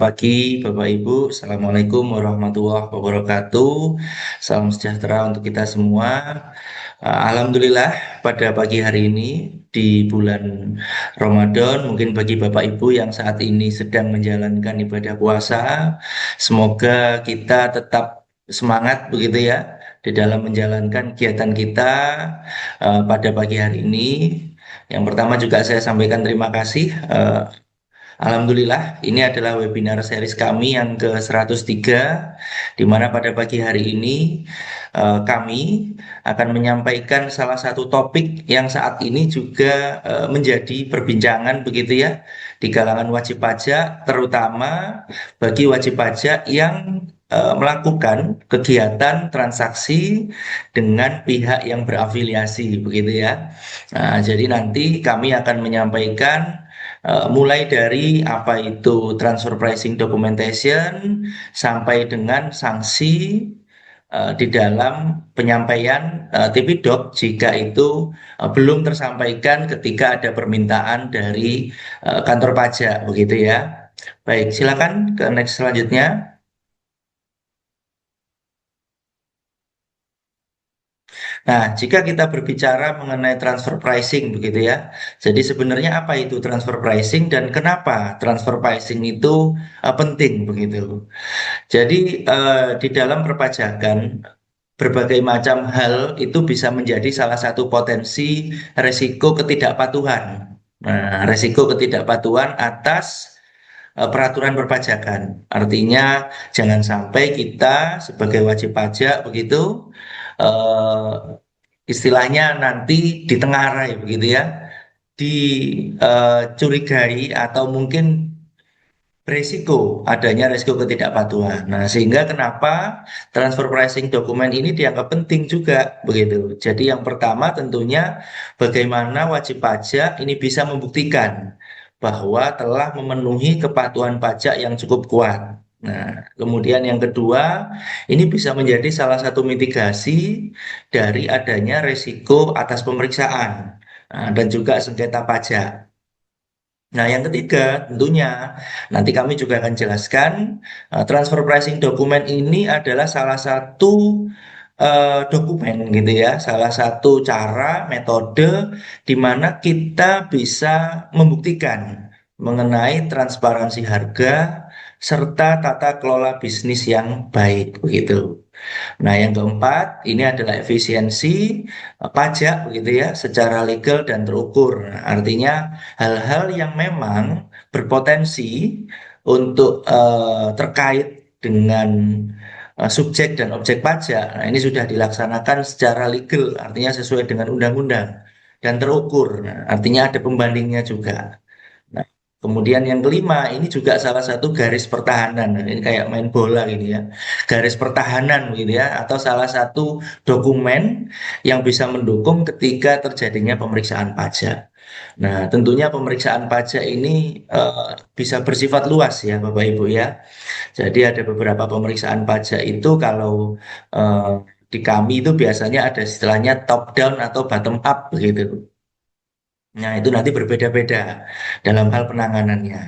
pagi, Bapak Ibu. Assalamualaikum warahmatullahi wabarakatuh. Salam sejahtera untuk kita semua. Alhamdulillah, pada pagi hari ini di bulan Ramadan, mungkin bagi Bapak Ibu yang saat ini sedang menjalankan ibadah puasa, semoga kita tetap semangat begitu ya di dalam menjalankan kegiatan kita pada pagi hari ini. Yang pertama juga saya sampaikan terima kasih. Alhamdulillah, ini adalah webinar series kami yang ke-103, di mana pada pagi hari ini kami akan menyampaikan salah satu topik yang saat ini juga menjadi perbincangan begitu ya di kalangan wajib pajak, terutama bagi wajib pajak yang melakukan kegiatan transaksi dengan pihak yang berafiliasi begitu ya. Nah, jadi nanti kami akan menyampaikan mulai dari apa itu transfer pricing documentation sampai dengan sanksi di dalam penyampaian TP-Doc jika itu belum tersampaikan ketika ada permintaan dari kantor pajak begitu ya. Baik, silakan ke next selanjutnya. Nah, jika kita berbicara mengenai transfer pricing begitu ya. Jadi sebenarnya apa itu transfer pricing dan kenapa transfer pricing itu penting begitu. Jadi di dalam perpajakan berbagai macam hal itu bisa menjadi salah satu potensi resiko ketidakpatuhan. Nah, resiko ketidakpatuhan atas peraturan perpajakan. Artinya jangan sampai kita sebagai wajib pajak begitu eh, istilahnya nanti ditengarai begitu ya, dicurigai atau mungkin beresiko adanya resiko ketidakpatuhan. Nah, sehingga kenapa transfer pricing dokumen ini dianggap penting juga begitu. Jadi yang pertama tentunya bagaimana wajib pajak ini bisa membuktikan bahwa telah memenuhi kepatuhan pajak yang cukup kuat. Nah, kemudian yang kedua, ini bisa menjadi salah satu mitigasi dari adanya resiko atas pemeriksaan, dan juga sengketa pajak. Nah, yang ketiga, tentunya nanti kami juga akan jelaskan transfer pricing dokumen ini adalah salah satu dokumen gitu ya, salah satu cara metode di mana kita bisa membuktikan mengenai transparansi harga serta tata kelola bisnis yang baik begitu. Nah, yang keempat, ini adalah efisiensi pajak begitu ya, secara legal dan terukur. Nah, artinya hal-hal yang memang berpotensi untuk terkait dengan subjek dan objek pajak. Nah, ini sudah dilaksanakan secara legal, artinya sesuai dengan undang-undang dan terukur. Nah, artinya ada pembandingnya juga. Nah, kemudian yang kelima, ini juga salah satu garis pertahanan. Nah, ini kayak main bola gitu ya. Garis pertahanan gitu ya, atau salah satu dokumen yang bisa mendukung ketika terjadinya pemeriksaan pajak. Nah, tentunya pemeriksaan pajak ini bisa bersifat luas ya, Bapak Ibu ya. Jadi ada beberapa pemeriksaan pajak itu kalau eh, di kami itu biasanya ada istilahnya top down atau bottom up begitu. Nah, itu nanti berbeda-beda dalam hal penanganannya.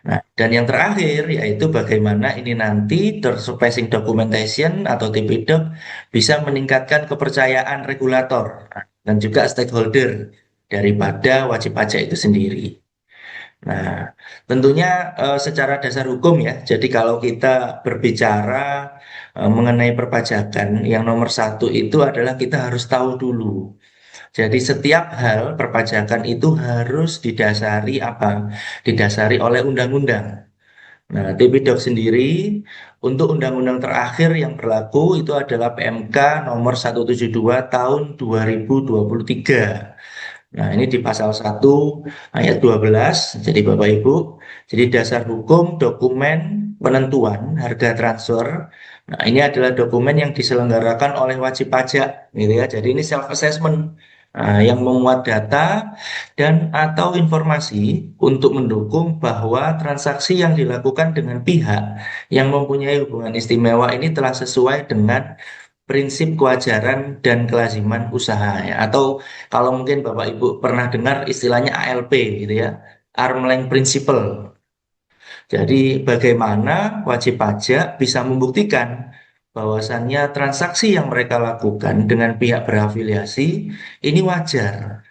Nah, dan yang terakhir yaitu bagaimana ini nanti surfacing documentation atau TP-Doc bisa meningkatkan kepercayaan regulator dan juga stakeholder daripada wajib pajak itu sendiri. Nah, tentunya secara dasar hukum ya, jadi kalau kita berbicara mengenai perpajakan, yang nomor satu itu adalah kita harus tahu dulu. Jadi setiap hal perpajakan itu harus didasari apa? Didasari oleh undang-undang. Nah, TP-Doc sendiri untuk undang-undang terakhir yang berlaku itu adalah PMK nomor 172 tahun 2023. Nah, ini di pasal 1 ayat 12. Jadi Bapak Ibu, jadi dasar hukum dokumen penentuan harga transfer. Nah, ini adalah dokumen yang diselenggarakan oleh wajib pajak, gitu ya. Jadi ini self assessment yang memuat data dan atau informasi untuk mendukung bahwa transaksi yang dilakukan dengan pihak yang mempunyai hubungan istimewa ini telah sesuai dengan prinsip kewajaran dan kelaziman usaha ya. Atau kalau mungkin Bapak Ibu pernah dengar istilahnya ALP gitu ya, Arm Length Principle. Jadi bagaimana wajib pajak bisa membuktikan bahwasannya transaksi yang mereka lakukan dengan pihak berafiliasi ini wajar.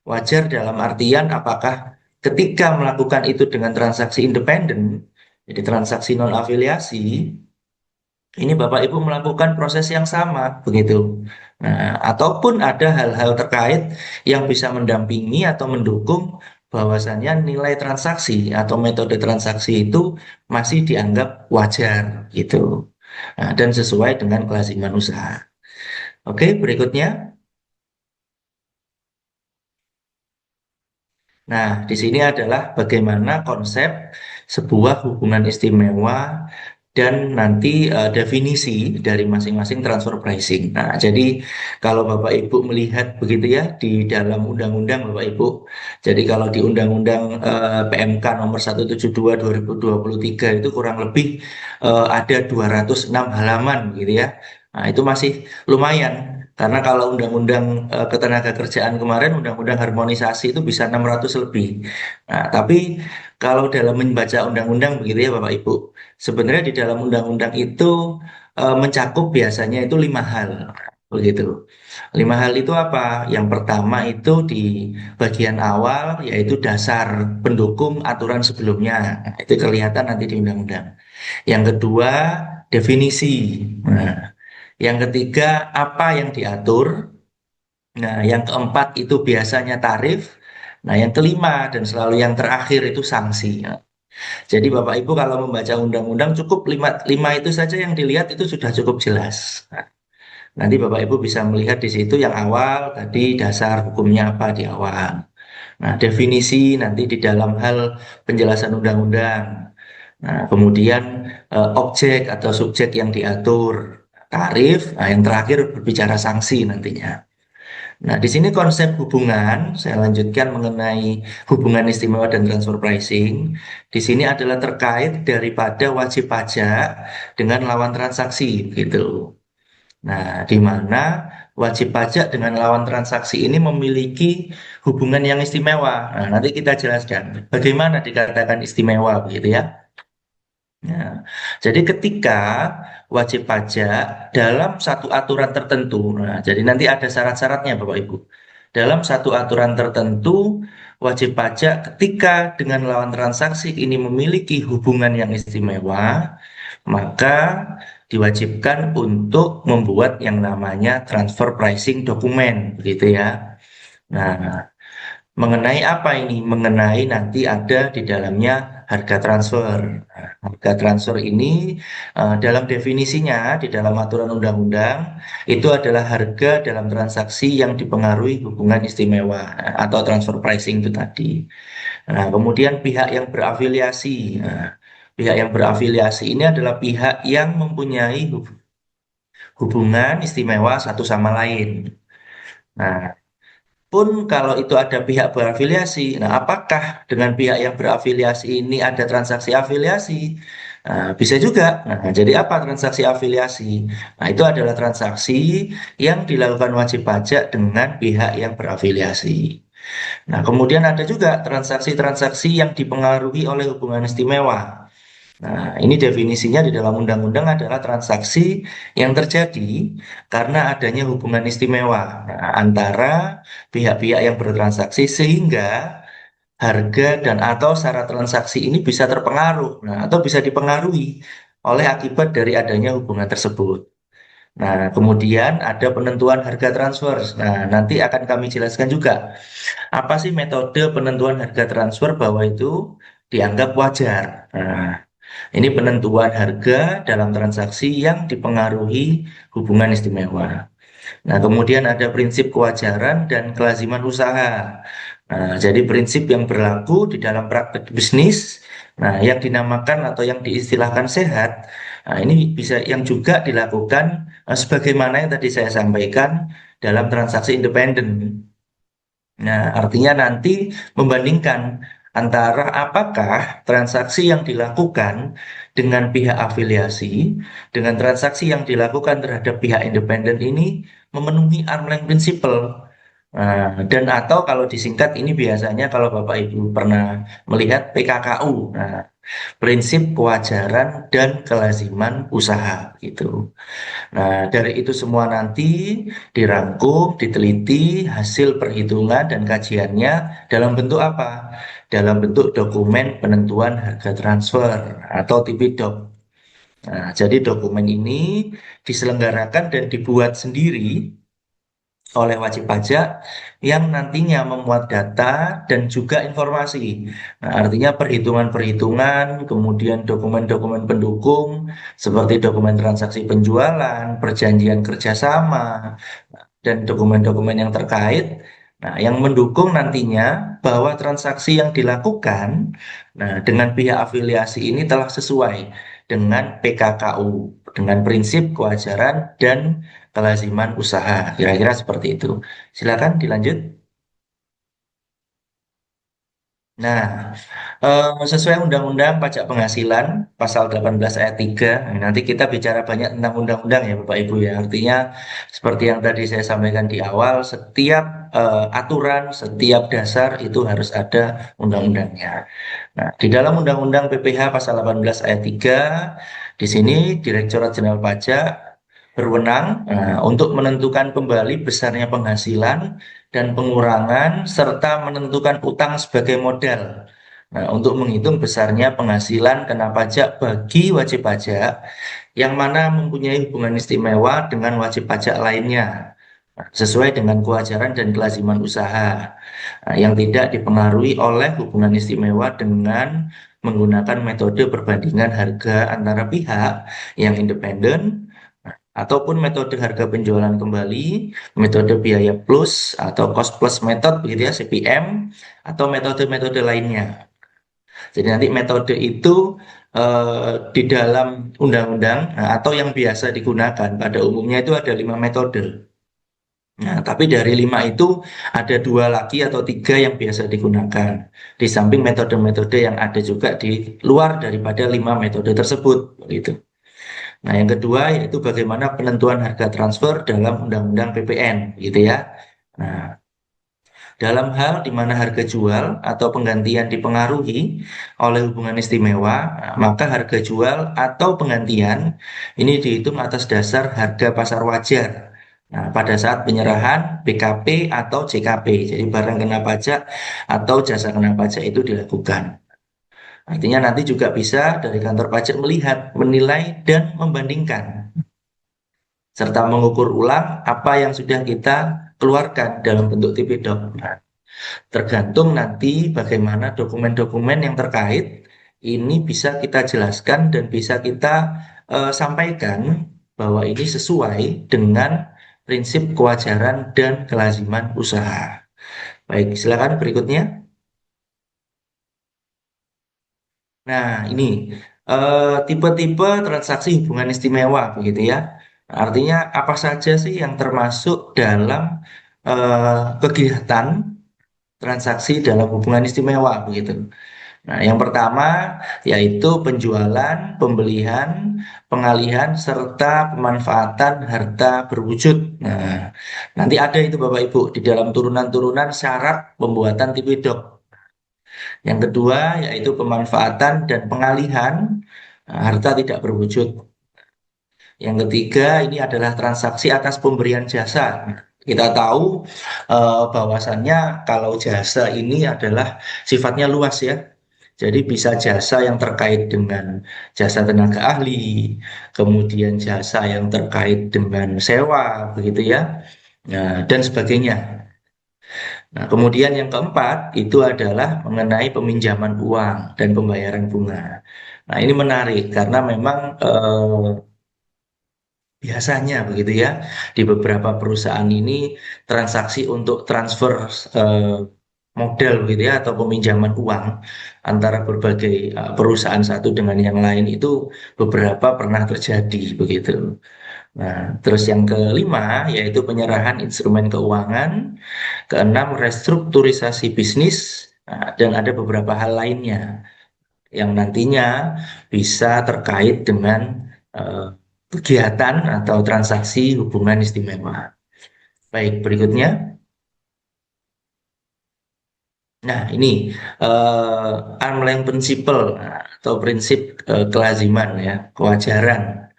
Wajar dalam artian apakah ketika melakukan itu dengan transaksi independen, jadi transaksi non afiliasi, ini Bapak Ibu melakukan proses yang sama, begitu. Nah, ataupun ada hal-hal terkait yang bisa mendampingi atau mendukung bahwasannya nilai transaksi atau metode transaksi itu masih dianggap wajar, gitu. Nah, dan sesuai dengan kelaziman usaha. Oke, berikutnya. Nah, di sini adalah bagaimana konsep sebuah hubungan istimewa dan nanti definisi dari masing-masing transfer pricing. Nah, jadi kalau Bapak Ibu melihat begitu ya di dalam undang-undang Bapak Ibu. Jadi kalau di Undang-Undang PMK nomor 172 2023 itu kurang lebih ada 206 halaman gitu ya. Nah, itu masih lumayan. Karena kalau undang-undang ketenagakerjaan kemarin, undang-undang harmonisasi itu bisa 600 lebih. Nah, tapi kalau dalam membaca undang-undang begitu ya Bapak Ibu, sebenarnya di dalam undang-undang itu mencakup biasanya itu 5 hal. Begitu. 5 hal itu apa? Yang pertama itu di bagian awal yaitu dasar pendukung aturan sebelumnya. Nah, itu kelihatan nanti di undang-undang. Yang kedua, definisi. Nah, yang ketiga, apa yang diatur. Nah, yang keempat itu biasanya tarif. Nah, yang kelima dan selalu yang terakhir itu sanksi. Nah, jadi Bapak Ibu kalau membaca undang-undang cukup lima itu saja yang dilihat itu sudah cukup jelas. Nah, nanti Bapak Ibu bisa melihat di situ yang awal tadi dasar hukumnya apa di awal. Nah, definisi nanti di dalam hal penjelasan undang-undang. Nah, kemudian objek atau subjek yang diatur, tarif, nah yang terakhir berbicara sanksi nantinya. Nah, di sini konsep hubungan, saya lanjutkan mengenai hubungan istimewa dan transfer pricing. Di sini adalah terkait daripada wajib pajak dengan lawan transaksi, gitu. Nah, di mana wajib pajak dengan lawan transaksi ini memiliki hubungan yang istimewa. Nah, nanti kita jelaskan bagaimana dikatakan istimewa, begitu ya. Nah, jadi ketika wajib pajak dalam satu aturan tertentu, nah, jadi nanti ada syarat-syaratnya Bapak Ibu. Dalam satu aturan tertentu, wajib pajak ketika dengan lawan transaksi ini memiliki hubungan yang istimewa, maka diwajibkan untuk membuat yang namanya transfer pricing dokumen, begitu ya. Nah, mengenai apa ini? Mengenai nanti ada di dalamnya harga transfer. Nah, harga transfer ini dalam definisinya di dalam aturan undang-undang itu adalah harga dalam transaksi yang dipengaruhi hubungan istimewa atau transfer pricing itu tadi. Nah, kemudian pihak yang berafiliasi. Nah, pihak yang berafiliasi ini adalah pihak yang mempunyai hubungan istimewa satu sama lain. Nah, pun kalau itu ada pihak berafiliasi, nah apakah dengan pihak yang berafiliasi ini ada transaksi afiliasi? Nah, bisa juga. Nah, jadi apa transaksi afiliasi? Nah, itu adalah transaksi yang dilakukan wajib pajak dengan pihak yang berafiliasi. Nah, kemudian ada juga transaksi-transaksi yang dipengaruhi oleh hubungan istimewa. Nah, ini definisinya di dalam undang-undang adalah transaksi yang terjadi karena adanya hubungan istimewa antara pihak-pihak yang bertransaksi sehingga harga dan atau syarat transaksi ini bisa terpengaruh, nah, atau bisa dipengaruhi oleh akibat dari adanya hubungan tersebut. Nah, kemudian ada penentuan harga transfer. Nah, nanti akan kami jelaskan juga apa sih metode penentuan harga transfer bahwa itu dianggap wajar. Nah, ini penentuan harga dalam transaksi yang dipengaruhi hubungan istimewa. Nah, kemudian ada prinsip kewajaran dan kelaziman usaha. Nah, jadi prinsip yang berlaku di dalam praktek bisnis, nah yang dinamakan atau yang diistilahkan sehat, nah ini bisa yang juga dilakukan sebagaimana yang tadi saya sampaikan dalam transaksi independen. Nah, artinya nanti membandingkan antara apakah transaksi yang dilakukan dengan pihak afiliasi dengan transaksi yang dilakukan terhadap pihak independen ini memenuhi arm's length principle. Dan atau kalau disingkat ini biasanya kalau Bapak Ibu pernah melihat PKKU, prinsip kewajaran dan kelaziman usaha gitu. Nah, dari itu semua nanti dirangkum, diteliti hasil perhitungan dan kajiannya dalam bentuk apa? Dalam bentuk dokumen penentuan harga transfer atau TPDoc. Nah, jadi dokumen ini diselenggarakan dan dibuat sendiri oleh wajib pajak yang nantinya memuat data dan juga informasi. Nah, artinya perhitungan-perhitungan, kemudian dokumen-dokumen pendukung seperti dokumen transaksi penjualan, perjanjian kerjasama, dan dokumen-dokumen yang terkait. Nah, yang mendukung nantinya bahwa transaksi yang dilakukan, nah, dengan pihak afiliasi ini telah sesuai dengan PKKU, dengan prinsip kewajaran dan kelaziman usaha. Kira-kira seperti itu. Silakan dilanjut. Nah, sesuai Undang-Undang Pajak Penghasilan pasal 18 ayat 3, nah, nanti kita bicara banyak tentang undang-undang ya Bapak Ibu ya. Artinya seperti yang tadi saya sampaikan di awal, setiap aturan, setiap dasar itu harus ada undang-undangnya. Nah, di dalam Undang-Undang PPH pasal 18 ayat 3, di sini Direktorat Jenderal Pajak berwenang untuk menentukan kembali besarnya penghasilan dan pengurangan serta menentukan utang sebagai modal. Nah, untuk menghitung besarnya penghasilan kena pajak bagi wajib pajak yang mana mempunyai hubungan istimewa dengan wajib pajak lainnya, sesuai dengan kewajaran dan kelaziman usaha, yang tidak dipengaruhi oleh hubungan istimewa dengan menggunakan metode perbandingan harga antara pihak yang independen ataupun metode harga penjualan kembali, metode biaya plus atau cost plus method begitu ya, CPM, atau metode-metode lainnya. Jadi nanti metode itu di dalam undang-undang atau yang biasa digunakan pada umumnya itu ada 5 metode. Nah, tapi dari 5 itu ada 2 lagi atau 3 yang biasa digunakan. Di samping metode-metode yang ada juga di luar daripada 5 metode tersebut, begitu. Nah, yang kedua yaitu bagaimana penentuan harga transfer dalam Undang-Undang PPN, gitu ya. Nah, dalam hal di mana harga jual atau penggantian dipengaruhi oleh hubungan istimewa, nah, maka harga jual atau penggantian ini dihitung atas dasar harga pasar wajar. Nah, pada saat penyerahan BKP atau JKP, jadi barang kena pajak atau jasa kena pajak itu dilakukan. Artinya nanti juga bisa dari kantor pajak melihat, menilai, dan membandingkan, serta mengukur ulang apa yang sudah kita keluarkan dalam bentuk TP-Doc. Nah, tergantung nanti bagaimana dokumen-dokumen yang terkait ini bisa kita jelaskan dan bisa kita sampaikan bahwa ini sesuai dengan prinsip kewajaran dan kelaziman usaha. Baik, silakan berikutnya. Nah, ini tipe-tipe transaksi hubungan istimewa begitu ya. Artinya apa saja sih yang termasuk dalam kegiatan transaksi dalam hubungan istimewa begitu. Nah, yang pertama yaitu penjualan, pembelian, pengalihan serta pemanfaatan harta berwujud. Nah, nanti ada itu Bapak Ibu di dalam turunan-turunan syarat pembuatan TP-Doc. Yang kedua yaitu pemanfaatan dan pengalihan harta tidak berwujud. Yang ketiga ini adalah transaksi atas pemberian jasa. Kita tahu bahwasannya kalau jasa ini adalah sifatnya luas ya. Jadi bisa jasa yang terkait dengan jasa tenaga ahli, kemudian jasa yang terkait dengan sewa, begitu ya, dan sebagainya. Nah, kemudian yang keempat itu adalah mengenai peminjaman uang dan pembayaran bunga. Nah, ini menarik karena memang biasanya begitu ya di beberapa perusahaan ini transaksi untuk transfer eh, modal begitu ya atau peminjaman uang antara berbagai perusahaan satu dengan yang lain itu beberapa pernah terjadi begitu. Nah, terus yang kelima yaitu penyerahan instrumen keuangan, keenam restrukturisasi bisnis, dan ada beberapa hal lainnya yang nantinya bisa terkait dengan eh, kegiatan atau transaksi hubungan istimewa. Baik, berikutnya. Nah, ini arm's length principle, nah, atau prinsip kelaziman ya, kewajaran.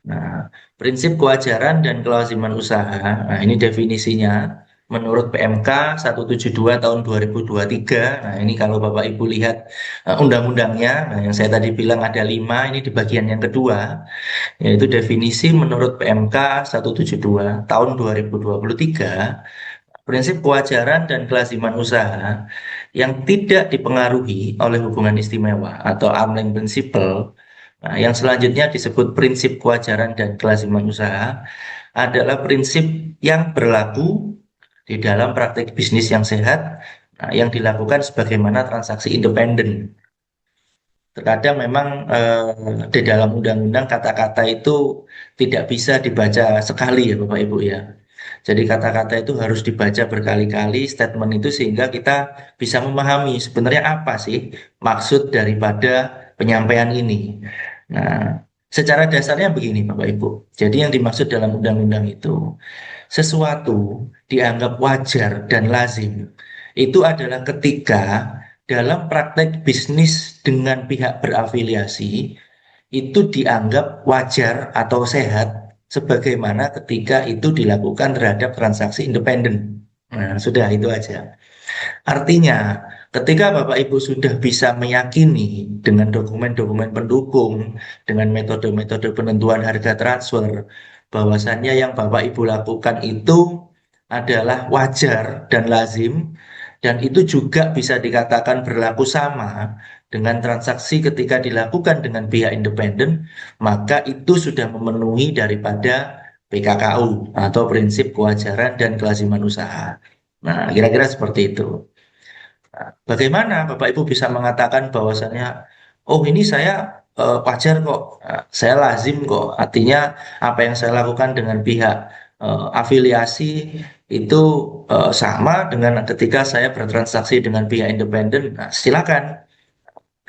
Nah, prinsip kewajaran dan kelaziman usaha. Nah, ini definisinya menurut PMK 172 tahun 2023. Nah, ini kalau Bapak Ibu lihat undang-undangnya, nah yang saya tadi bilang ada 5, ini di bagian yang kedua, yaitu definisi menurut PMK 172 tahun 2023. Prinsip kewajaran dan kelaziman usaha yang tidak dipengaruhi oleh hubungan istimewa atau arm's length principle. Nah, yang selanjutnya disebut prinsip kewajaran dan kelaziman usaha adalah prinsip yang berlaku di dalam praktik bisnis yang sehat, nah, yang dilakukan sebagaimana transaksi independen. Terkadang memang di dalam undang-undang kata-kata itu tidak bisa dibaca sekali ya Bapak Ibu ya. Jadi kata-kata itu harus dibaca berkali-kali statement itu sehingga kita bisa memahami sebenarnya apa sih maksud daripada penyampaian ini. Nah, secara dasarnya begini Bapak Ibu. Jadi yang dimaksud dalam undang-undang itu sesuatu dianggap wajar dan lazim itu adalah ketika dalam praktek bisnis dengan pihak berafiliasi itu dianggap wajar atau sehat sebagaimana ketika itu dilakukan terhadap transaksi independen. Nah, sudah itu aja. Artinya, ketika Bapak Ibu sudah bisa meyakini dengan dokumen-dokumen pendukung, dengan metode-metode penentuan harga transfer, bahwasannya yang Bapak Ibu lakukan itu adalah wajar dan lazim, dan itu juga bisa dikatakan berlaku sama dengan transaksi ketika dilakukan dengan pihak independen, maka itu sudah memenuhi daripada PKKU atau prinsip kewajaran dan kelaziman usaha. Nah, kira-kira seperti itu. Bagaimana Bapak Ibu bisa mengatakan bahwasannya, oh ini saya wajar kok, saya lazim kok. Artinya apa yang saya lakukan dengan pihak afiliasi itu sama dengan ketika saya bertransaksi dengan pihak independen. Nah, silakan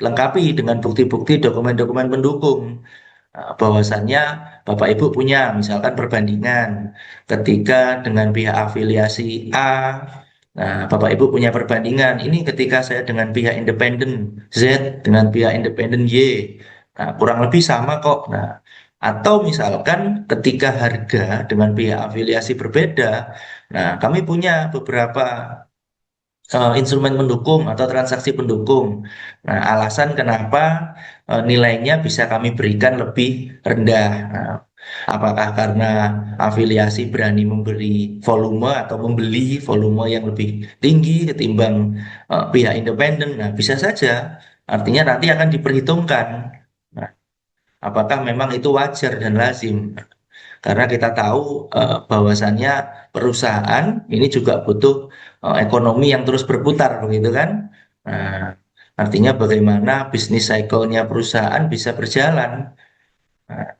lengkapi dengan bukti-bukti dokumen-dokumen pendukung. Bahwasannya Bapak Ibu punya misalkan perbandingan ketika dengan pihak afiliasi A, nah Bapak Ibu punya perbandingan ini ketika saya dengan pihak independen Z dengan pihak independen Y, nah kurang lebih sama kok. Nah, atau misalkan ketika harga dengan pihak afiliasi berbeda, nah kami punya beberapa instrumen pendukung atau transaksi pendukung. Nah, alasan kenapa nilainya bisa kami berikan lebih rendah. Nah, apakah karena afiliasi berani memberi volume atau membeli volume yang lebih tinggi ketimbang pihak independen? Nah, bisa saja. Artinya nanti akan diperhitungkan. Nah, apakah memang itu wajar dan lazim? Karena kita tahu bahwasannya perusahaan ini juga butuh ekonomi yang terus berputar, begitu kan? Nah, artinya bagaimana bisnis cycle-nya perusahaan bisa berjalan. Nah,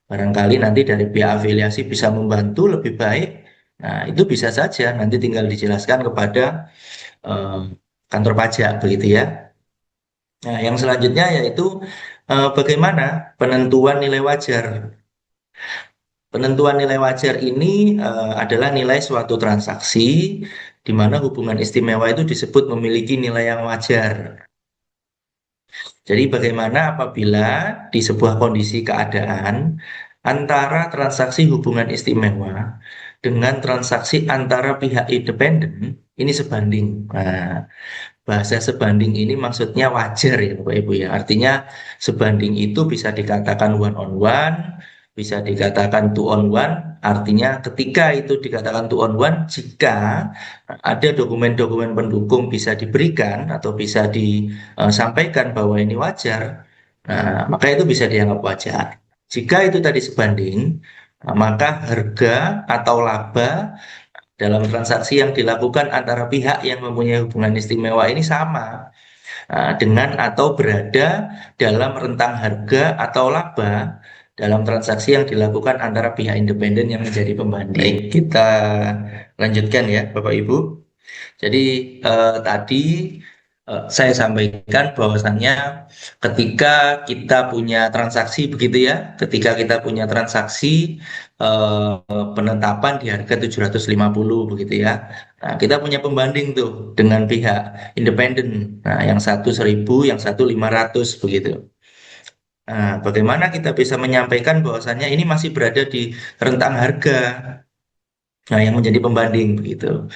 barangkali nanti dari pihak afiliasi bisa membantu lebih baik. Nah, itu bisa saja nanti tinggal dijelaskan kepada eh, kantor pajak, begitu ya. Nah, yang selanjutnya yaitu bagaimana penentuan nilai wajar. Penentuan nilai wajar ini adalah nilai suatu transaksi di mana hubungan istimewa itu disebut memiliki nilai yang wajar. Jadi bagaimana apabila di sebuah kondisi keadaan antara transaksi hubungan istimewa dengan transaksi antara pihak independen ini sebanding. Nah, bahasa sebanding ini maksudnya wajar ya Bapak Ibu ya. Artinya sebanding itu bisa dikatakan one on one, bisa dikatakan two on one. Artinya ketika itu dikatakan two on one, jika ada dokumen-dokumen pendukung bisa diberikan atau bisa disampaikan bahwa ini wajar, nah, maka itu bisa dianggap wajar. Jika itu tadi sebanding, maka harga atau laba dalam transaksi yang dilakukan antara pihak yang mempunyai hubungan istimewa ini sama dengan atau berada dalam rentang harga atau laba dalam transaksi yang dilakukan antara pihak independen yang menjadi pembanding. Baik, kita lanjutkan ya Bapak Ibu. Jadi tadi saya sampaikan bahwasannya ketika kita punya transaksi begitu ya, ketika kita punya transaksi penetapan di harga 750 begitu ya. Nah, kita punya pembanding tuh dengan pihak independen. Nah, yang satu 1.000, yang satu 500 begitu. Nah, bagaimana kita bisa menyampaikan bahwasannya ini masih berada di rentang harga, nah, yang menjadi pembanding begitu.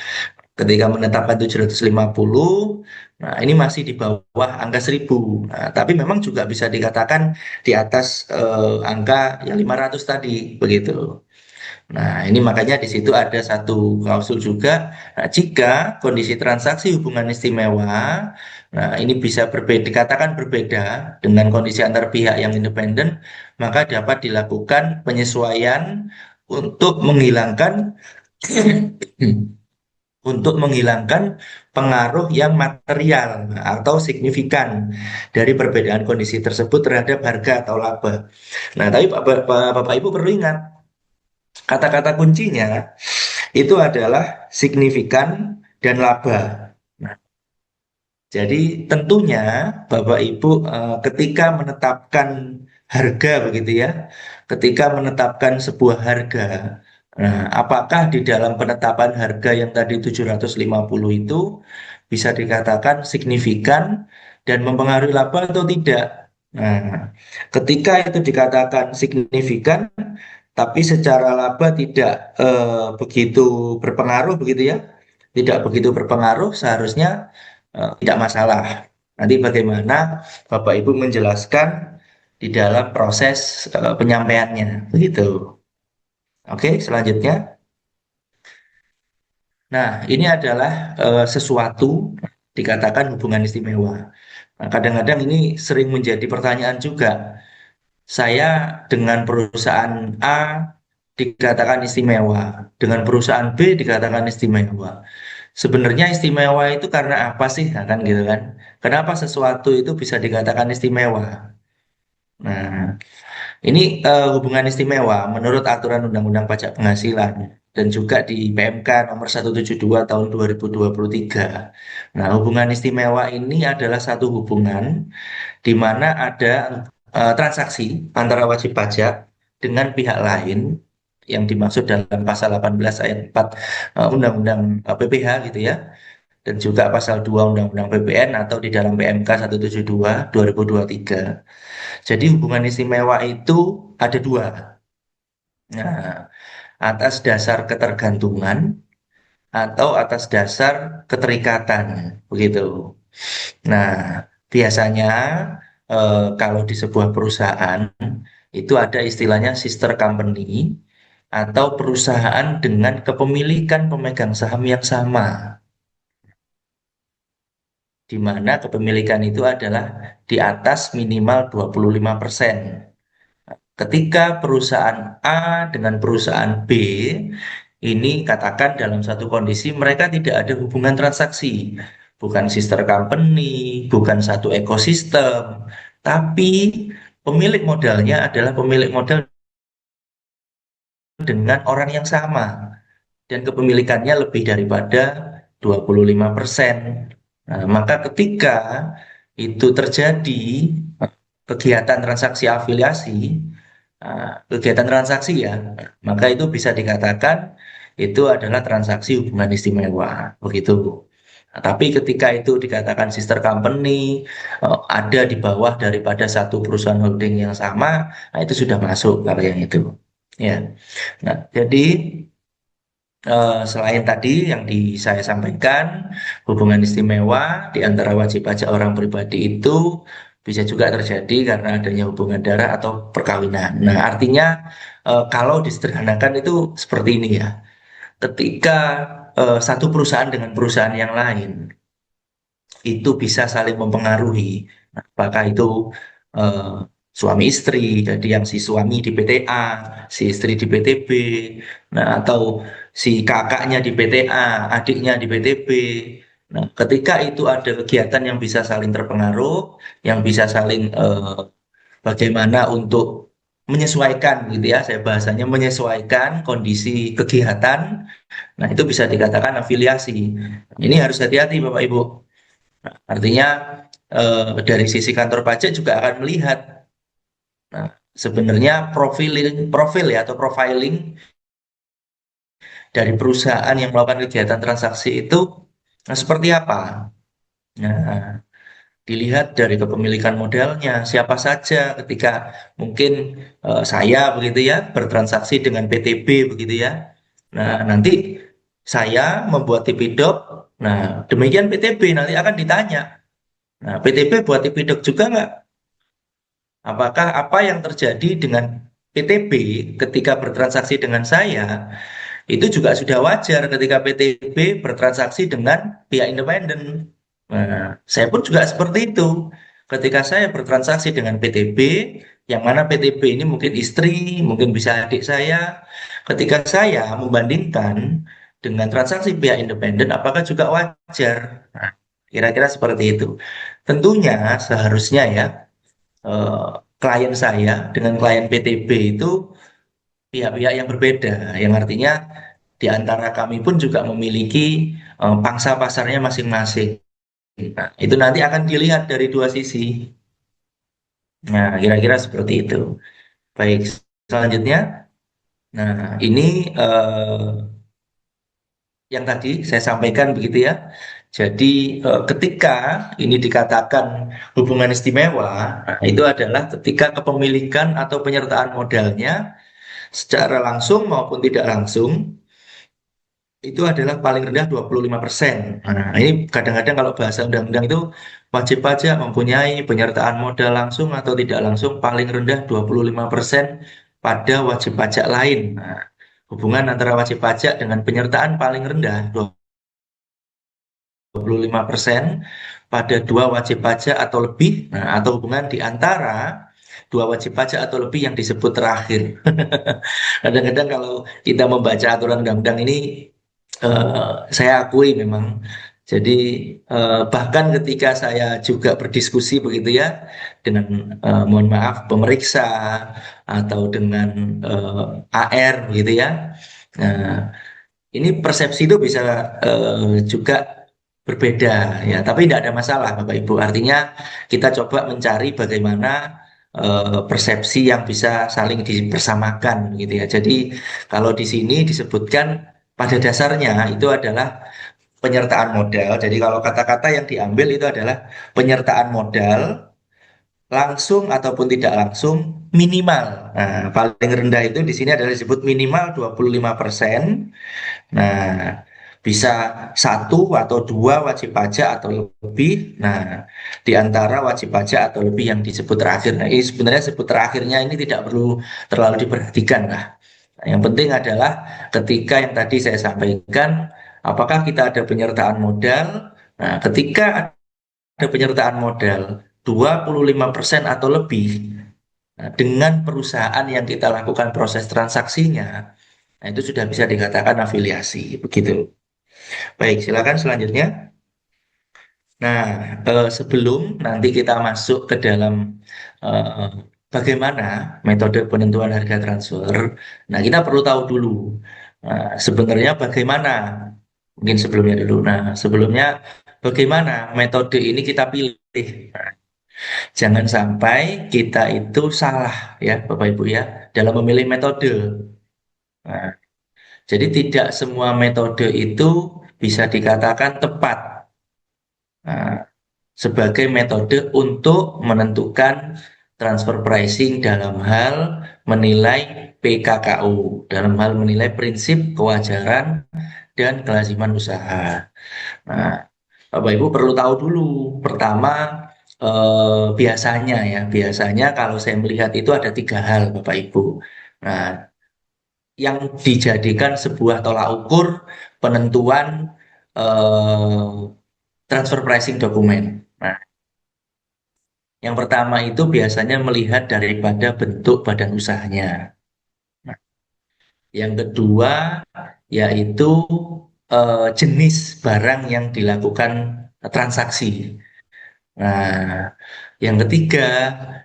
Ketika menetapkan 750, nah ini masih di bawah angka 1.000. Nah, tapi memang juga bisa dikatakan di atas angka yang 500 tadi begitu. Nah, ini makanya di situ ada satu klausul juga. Nah, jika kondisi transaksi hubungan istimewa, nah ini bisa berbeda, dikatakan berbeda dengan kondisi antar pihak yang independen, maka dapat dilakukan penyesuaian untuk menghilangkan untuk menghilangkan pengaruh yang material atau signifikan dari perbedaan kondisi tersebut terhadap harga atau laba. Nah, tapi Bapak Ibu perlu ingat, kata-kata kuncinya itu adalah signifikan dan laba. Nah, jadi tentunya Bapak Ibu ketika menetapkan harga begitu ya, ketika menetapkan sebuah harga, nah apakah di dalam penetapan harga yang tadi 750 itu bisa dikatakan signifikan dan mempengaruhi laba atau tidak? Nah, ketika itu dikatakan signifikan tapi secara laba tidak begitu berpengaruh begitu ya, tidak begitu berpengaruh, seharusnya tidak masalah. Nanti bagaimana Bapak Ibu menjelaskan di dalam proses penyampaiannya, begitu. Oke, selanjutnya. Nah, ini adalah sesuatu dikatakan hubungan istimewa. Nah, kadang-kadang ini sering menjadi pertanyaan juga. Saya dengan perusahaan A dikatakan istimewa, dengan perusahaan B dikatakan istimewa. Sebenarnya istimewa itu karena apa sih? Nah, kan gitu kan. Kenapa sesuatu itu bisa dikatakan istimewa? Nah, ini hubungan istimewa menurut aturan Undang-Undang Pajak Penghasilan dan juga di PMK nomor 172 tahun 2023. Nah, hubungan istimewa ini adalah satu hubungan di mana ada transaksi antara wajib pajak dengan pihak lain yang dimaksud dalam pasal 18 ayat 4 Undang-Undang PPH gitu ya, dan juga pasal 2 Undang-Undang PPN atau di dalam PMK 172 2023. Jadi hubungan istimewa itu ada dua. Nah, atas dasar ketergantungan atau atas dasar keterikatan, begitu. Nah, biasanya kalau di sebuah perusahaan itu ada istilahnya sister company atau perusahaan dengan kepemilikan pemegang saham yang sama, di mana kepemilikan itu adalah di atas minimal 25%. Ketika perusahaan A dengan perusahaan B ini katakan dalam satu kondisi mereka tidak ada hubungan transaksi, bukan sister company, bukan satu ekosistem, tapi pemilik modalnya adalah pemilik modal dengan orang yang sama dan kepemilikannya lebih daripada 25%. Nah, maka ketika itu terjadi kegiatan transaksi afiliasi, kegiatan transaksi ya, maka itu bisa dikatakan itu adalah transaksi hubungan istimewa, begitu. Nah, tapi ketika itu dikatakan sister company, ada di bawah daripada satu perusahaan holding yang sama, nah itu sudah masuk kalau yang itu. Ya, nah jadi selain tadi yang saya sampaikan, hubungan istimewa di antara wajib pajak orang pribadi itu bisa juga terjadi karena adanya hubungan darah atau perkawinan. Nah, artinya kalau disederhanakan itu seperti ini ya. Ketika satu perusahaan dengan perusahaan yang lain itu bisa saling mempengaruhi. Nah, apakah itu eh, suami istri, jadi yang si suami di PT A, si istri di PT B, nah atau si kakaknya di PT A, adiknya di PT B. Nah, ketika itu ada kegiatan yang bisa saling terpengaruh, yang bisa saling bagaimana untuk menyesuaikan gitu ya, saya bahasanya menyesuaikan kondisi kegiatan, nah itu bisa dikatakan afiliasi. Ini harus hati-hati Bapak Ibu. Artinya dari sisi kantor pajak juga akan melihat, nah, sebenarnya profil ya atau profiling dari perusahaan yang melakukan kegiatan transaksi itu seperti apa. Nah, dilihat dari kepemilikan modalnya, siapa saja ketika mungkin saya begitu ya bertransaksi dengan PTB begitu ya. Nah, nanti saya membuat TP-Doc. Nah, demikian PTB nanti akan ditanya. Nah, PTB buat TP-Doc juga nggak? Apakah apa yang terjadi dengan PTB ketika bertransaksi dengan saya itu juga sudah wajar ketika PTB bertransaksi dengan pihak independen. Nah, saya pun juga seperti itu. Ketika saya bertransaksi dengan PTB, yang mana PTB ini mungkin istri, mungkin bisa adik saya, ketika saya membandingkan dengan transaksi pihak independen, apakah juga wajar? Nah, kira-kira seperti itu. Tentunya seharusnya ya, eh, klien saya dengan klien PTB itu pihak-pihak yang berbeda, yang artinya di antara kami pun juga memiliki pangsa pasarnya masing-masing. Nah, itu nanti akan dilihat dari dua sisi. Nah, kira-kira seperti itu. Baik, selanjutnya. Nah, ini yang tadi saya sampaikan begitu ya. Jadi ketika ini dikatakan hubungan istimewa, nah, itu adalah ketika kepemilikan atau penyertaan modalnya secara langsung maupun tidak langsung itu adalah paling rendah 25%. Nah, ini kadang-kadang kalau bahasa undang-undang itu wajib pajak mempunyai penyertaan modal langsung atau tidak langsung paling rendah 25% pada wajib pajak lain. Nah, hubungan antara wajib pajak dengan penyertaan paling rendah 25% pada dua wajib pajak atau lebih, nah, atau hubungan di antara dua wajib pajak atau lebih yang disebut terakhir. Kadang-kadang kalau kita membaca aturan undang-undang ini saya akui memang. Jadi bahkan ketika saya juga berdiskusi begitu ya dengan mohon maaf pemeriksa atau dengan AR begitu ya. Nah, ini persepsi itu bisa juga berbeda ya, tapi tidak ada masalah Bapak Ibu. Artinya kita coba mencari bagaimana persepsi yang bisa saling dipersamakan gitu ya. Jadi kalau di sini disebutkan pada dasarnya itu adalah penyertaan modal. Jadi kalau kata-kata yang diambil itu adalah penyertaan modal langsung ataupun tidak langsung minimal. Nah, paling rendah itu di sini adalah disebut minimal 25%. Nah, bisa satu atau dua wajib pajak atau lebih. Nah, di antara wajib pajak atau lebih yang disebut terakhir. Nah, ini sebenarnya sebut terakhirnya ini tidak perlu terlalu diperhatikan lah. Nah, yang penting adalah ketika yang tadi saya sampaikan, apakah kita ada penyertaan modal? Nah, ketika ada penyertaan modal 25% atau lebih, nah, dengan perusahaan yang kita lakukan proses transaksinya, nah itu sudah bisa dikatakan afiliasi, begitu. Baik, silakan selanjutnya. Nah, sebelum nanti kita masuk ke dalam eh, bagaimana metode penentuan harga transfer, nah kita perlu tahu dulu sebenarnya bagaimana, mungkin sebelumnya dulu. Nah, sebelumnya bagaimana metode ini kita pilih. Nah, jangan sampai kita itu salah ya, Bapak Ibu ya, dalam memilih metode. Nah, jadi tidak semua metode itu bisa dikatakan tepat. Nah, sebagai metode untuk menentukan transfer pricing dalam hal menilai PKKU, dalam hal menilai prinsip kewajaran dan kelaziman usaha. Nah, Bapak Ibu perlu tahu dulu, pertama biasanya ya, biasanya kalau saya melihat itu ada tiga hal Bapak Ibu. Nah, yang dijadikan sebuah tolak ukur penentuan eh, transfer pricing dokumen. Nah, yang pertama itu biasanya melihat daripada bentuk badan usahanya. Nah, yang kedua yaitu jenis barang yang dilakukan transaksi. Nah, yang ketiga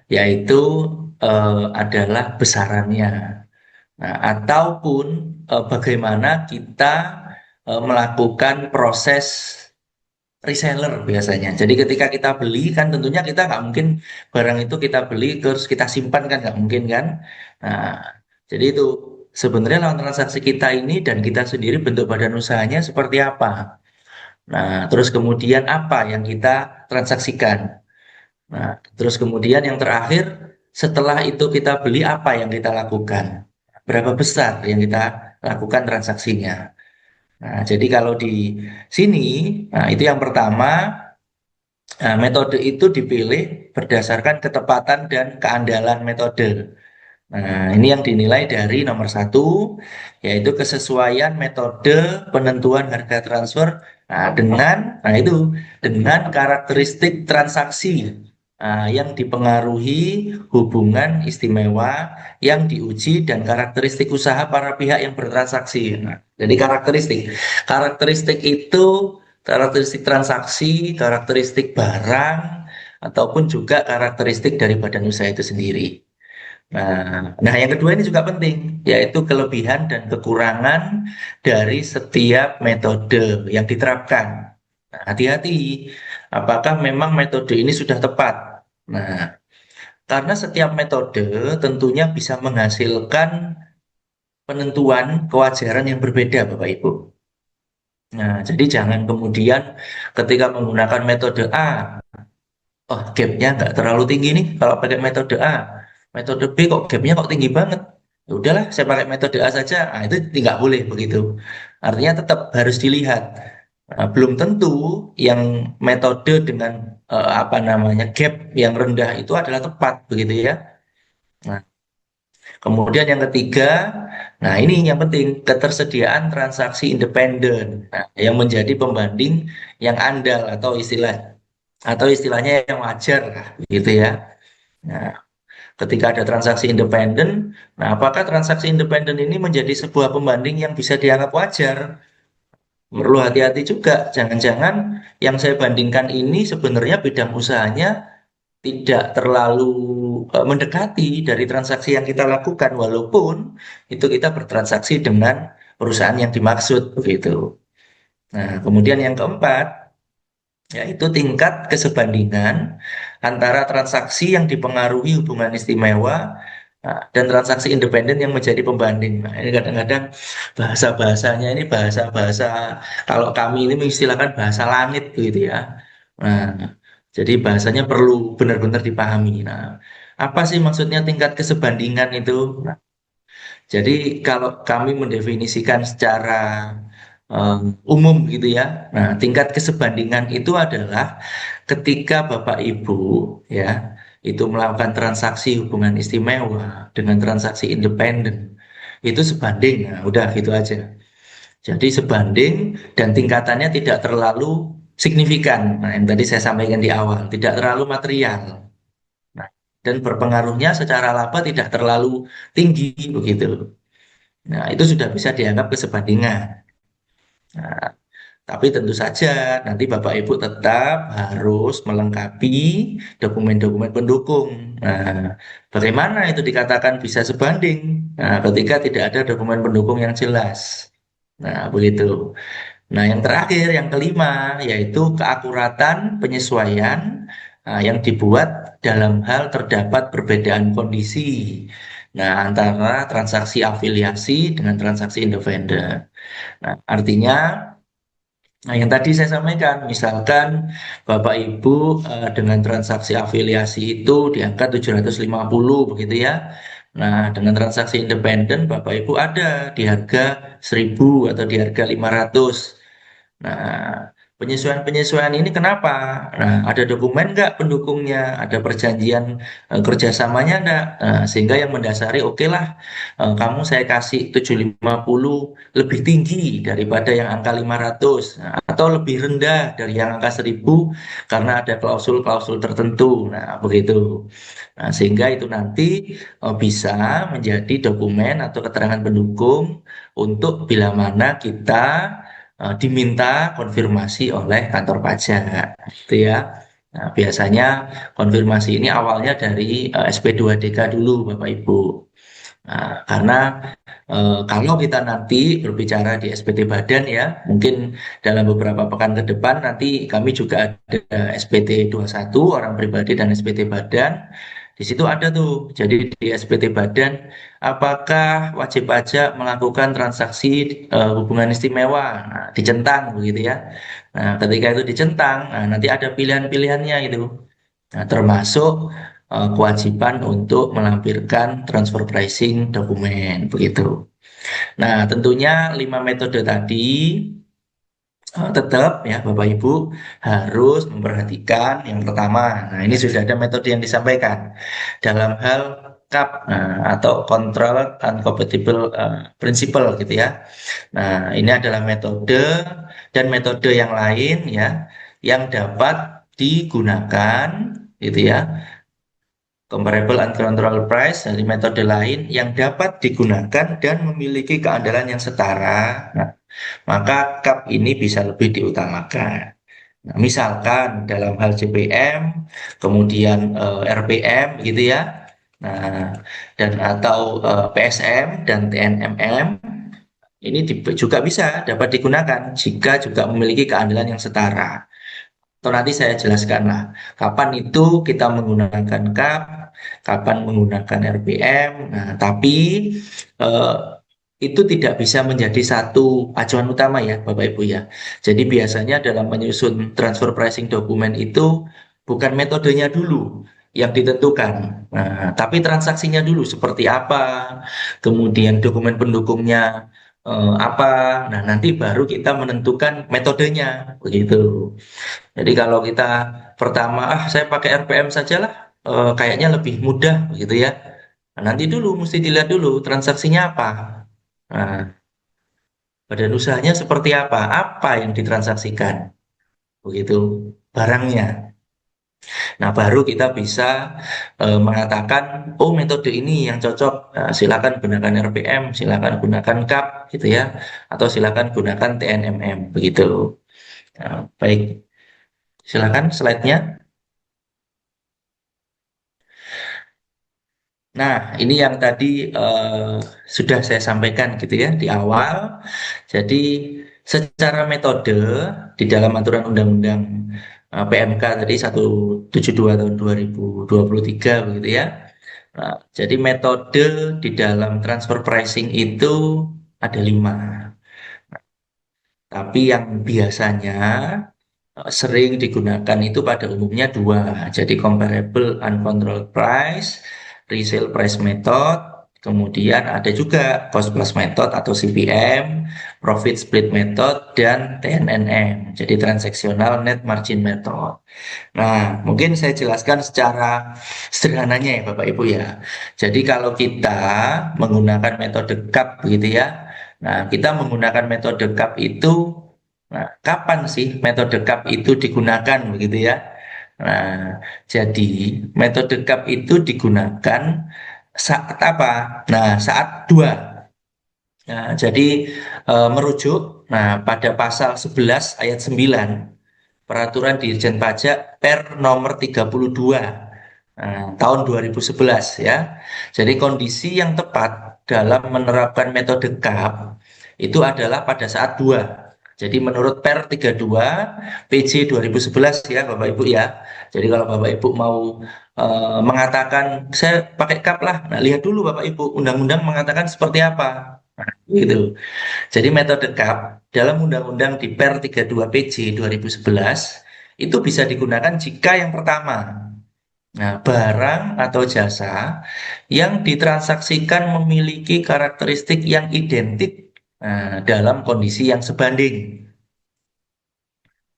yaitu adalah besarannya. Nah, ataupun bagaimana kita melakukan proses reseller biasanya. Jadi ketika kita beli kan tentunya kita nggak mungkin barang itu kita beli terus kita simpan kan nggak mungkin kan. Nah, jadi itu. sebenarnya lawan transaksi kita ini dan kita sendiri bentuk badan usahanya seperti apa. Nah, terus kemudian apa yang kita transaksikan. Nah, terus kemudian yang terakhir, setelah itu kita beli apa yang kita lakukan. Berapa besar yang kita lakukan transaksinya. Nah, jadi kalau di sini, nah itu yang pertama, nah, metode itu dipilih berdasarkan ketepatan dan keandalan metode. Nah, ini yang dinilai dari nomor satu, yaitu kesesuaian metode penentuan harga transfer. Nah itu dengan karakteristik transaksi yang dipengaruhi hubungan istimewa yang diuji dan karakteristik usaha para pihak yang bertransaksi. Nah, jadi karakteristik itu karakteristik transaksi, karakteristik barang, ataupun juga karakteristik dari badan usaha itu sendiri. Nah, yang kedua ini juga penting, yaitu kelebihan dan kekurangan dari setiap metode yang diterapkan. Nah, hati-hati, apakah memang metode ini sudah tepat? Nah, karena setiap metode tentunya bisa menghasilkan penentuan kewajaran yang berbeda, Bapak Ibu. Nah, jadi jangan kemudian ketika menggunakan metode A, oh gapnya nggak terlalu tinggi nih kalau pakai metode A. Metode B kok gapnya kok tinggi banget. Ya udahlah, saya pakai metode A saja. Nah, itu tidak boleh begitu. Artinya tetap harus dilihat. Nah, belum tentu yang metode dengan apa namanya gap yang rendah itu adalah tepat begitu ya. Nah, kemudian yang ketiga, nah ini yang penting, ketersediaan transaksi independen. Nah, yang menjadi pembanding yang andal atau istilahnya yang wajar lah, gitu ya. Nah, ketika ada transaksi independen, nah apakah transaksi independen ini menjadi sebuah pembanding yang bisa dianggap wajar? Perlu hati-hati juga, jangan-jangan yang saya bandingkan ini sebenarnya bidang usahanya tidak terlalu mendekati dari transaksi yang kita lakukan, walaupun itu kita bertransaksi dengan perusahaan yang dimaksud, begitu. Nah, kemudian yang keempat, yaitu tingkat kesebandingan antara transaksi yang dipengaruhi hubungan istimewa dan transaksi independen yang menjadi pembanding. Nah, ini kadang-kadang bahasa-bahasanya ini bahasa-bahasa kalau kami ini mengistilahkan bahasa langit gitu ya. Nah, jadi bahasanya perlu benar-benar dipahami. Nah, apa sih maksudnya tingkat kesebandingan itu? Nah, jadi kalau kami mendefinisikan secara umum gitu ya. Nah, tingkat kesebandingan itu adalah ketika Bapak Ibu ya itu melakukan transaksi hubungan istimewa dengan transaksi independen itu sebanding. Nah, udah gitu aja. Jadi sebanding dan tingkatannya tidak terlalu signifikan. Nah, yang tadi saya sampaikan di awal, tidak terlalu material. Nah, dan berpengaruhnya secara laba tidak terlalu tinggi begitu. Nah, itu sudah bisa dianggap kesebandingan. Nah, tapi tentu saja nanti Bapak Ibu tetap harus melengkapi dokumen-dokumen pendukung. Nah, bagaimana itu dikatakan bisa sebanding? Nah, ketika tidak ada dokumen pendukung yang jelas. Nah, begitu. Nah, yang terakhir, yang kelima, yaitu keakuratan penyesuaian yang dibuat dalam hal terdapat perbedaan kondisi. Nah, antara transaksi afiliasi dengan transaksi independen. Nah, artinya, nah yang tadi saya sampaikan, misalkan Bapak Ibu dengan transaksi afiliasi itu di angka 750 begitu ya. Nah, dengan transaksi independen Bapak Ibu ada di harga 1000 atau di harga 500. Nah, penyesuaian-penyesuaian ini kenapa? Nah, ada dokumen nggak pendukungnya? Ada perjanjian kerjasamanya nggak? Nah, sehingga yang mendasari, oke lah, kamu saya kasih 750 lebih tinggi daripada yang angka 500, nah, atau lebih rendah dari yang angka 1000 karena ada klausul-klausul tertentu. Nah, begitu. Nah, sehingga itu nanti bisa menjadi dokumen atau keterangan pendukung untuk bila mana kita diminta konfirmasi oleh kantor pajak, gitu ya. Nah, biasanya konfirmasi ini awalnya dari SP2DK dulu, Bapak Ibu. Nah, karena kalau kita nanti berbicara di SPT Badan ya, mungkin dalam beberapa pekan ke depan nanti kami juga ada SPT 21 orang pribadi dan SPT Badan. Di situ ada tuh, jadi di SPT Badan, apakah wajib pajak melakukan transaksi hubungan istimewa, nah, dicentang begitu ya. Nah, ketika itu dicentang, nah, nanti ada pilihan-pilihannya itu. Nah, termasuk kewajiban untuk melampirkan transfer pricing dokumen begitu. Nah, tentunya 5 metode tadi tetap ya Bapak Ibu harus memperhatikan yang pertama. Nah, ini sudah ada metode yang disampaikan dalam hal CAP, atau Control Uncompatible Principle gitu ya. Nah, ini adalah metode dan metode yang lain ya yang dapat digunakan gitu ya. Comparable uncontrolled price dari metode lain yang dapat digunakan dan memiliki keandalan yang setara. Nah, maka CAP ini bisa lebih diutamakan. Nah, misalkan dalam hal JPM, kemudian RPM gitu ya. Nah, dan atau PSM dan TNMM ini juga bisa dapat digunakan jika juga memiliki keandalan yang setara. Atau nanti saya jelaskan lah, kapan itu kita menggunakan CAP, kapan menggunakan RPM. Nah, tapi eh, itu tidak bisa menjadi satu acuan utama ya, Bapak Ibu ya. Jadi biasanya dalam menyusun transfer pricing dokumen itu bukan metodenya dulu yang ditentukan, nah, tapi transaksinya dulu seperti apa, kemudian dokumen pendukungnya apa. Nah, nanti baru kita menentukan metodenya, begitu. Jadi kalau kita pertama, saya pakai RPM sajalah, kayaknya lebih mudah begitu ya. Nah, nanti dulu mesti dilihat dulu transaksinya apa. Nah, badan usahanya seperti apa? Apa yang ditransaksikan? Begitu barangnya. Nah, baru kita bisa mengatakan, oh metode ini yang cocok. Nah, silakan gunakan RPM, silakan gunakan CAP gitu ya, atau silakan gunakan TNMM begitu. Nah, baik, silakan slide-nya. Nah, ini yang tadi sudah saya sampaikan gitu ya di awal. Jadi secara metode di dalam aturan undang-undang PMK tadi 172 tahun 2023 begitu ya. Nah, jadi metode di dalam transfer pricing itu ada 5. Tapi yang biasanya sering digunakan itu pada umumnya 2. Jadi comparable uncontrolled price, resale price method, kemudian ada juga cost plus method atau CPM, profit split method, dan TNNM. Jadi transactional net margin method. Nah, mungkin saya jelaskan secara sederhananya ya Bapak Ibu ya. Jadi kalau kita menggunakan metode CAP begitu ya. Nah, kita menggunakan metode CAP itu, nah, kapan sih metode CAP itu digunakan begitu ya? Nah, jadi metode CAP itu digunakan saat apa? Nah, saat dua. Nah, jadi merujuk pada pasal 11 ayat 9 Peraturan Dirjen Pajak Per nomor 32 tahun 2011 ya. Jadi kondisi yang tepat dalam menerapkan metode CAP itu adalah pada saat dua. Jadi menurut Per 32 PJ 2011 ya Bapak Ibu ya. Jadi kalau Bapak Ibu mau mengatakan saya pakai CAP lah, nah lihat dulu Bapak Ibu undang-undang mengatakan seperti apa. Nah, gitu. Jadi metode CAP dalam Undang-Undang di Per 32 PJ 2011 itu bisa digunakan jika yang pertama, nah, barang atau jasa yang ditransaksikan memiliki karakteristik yang identik dalam kondisi yang sebanding.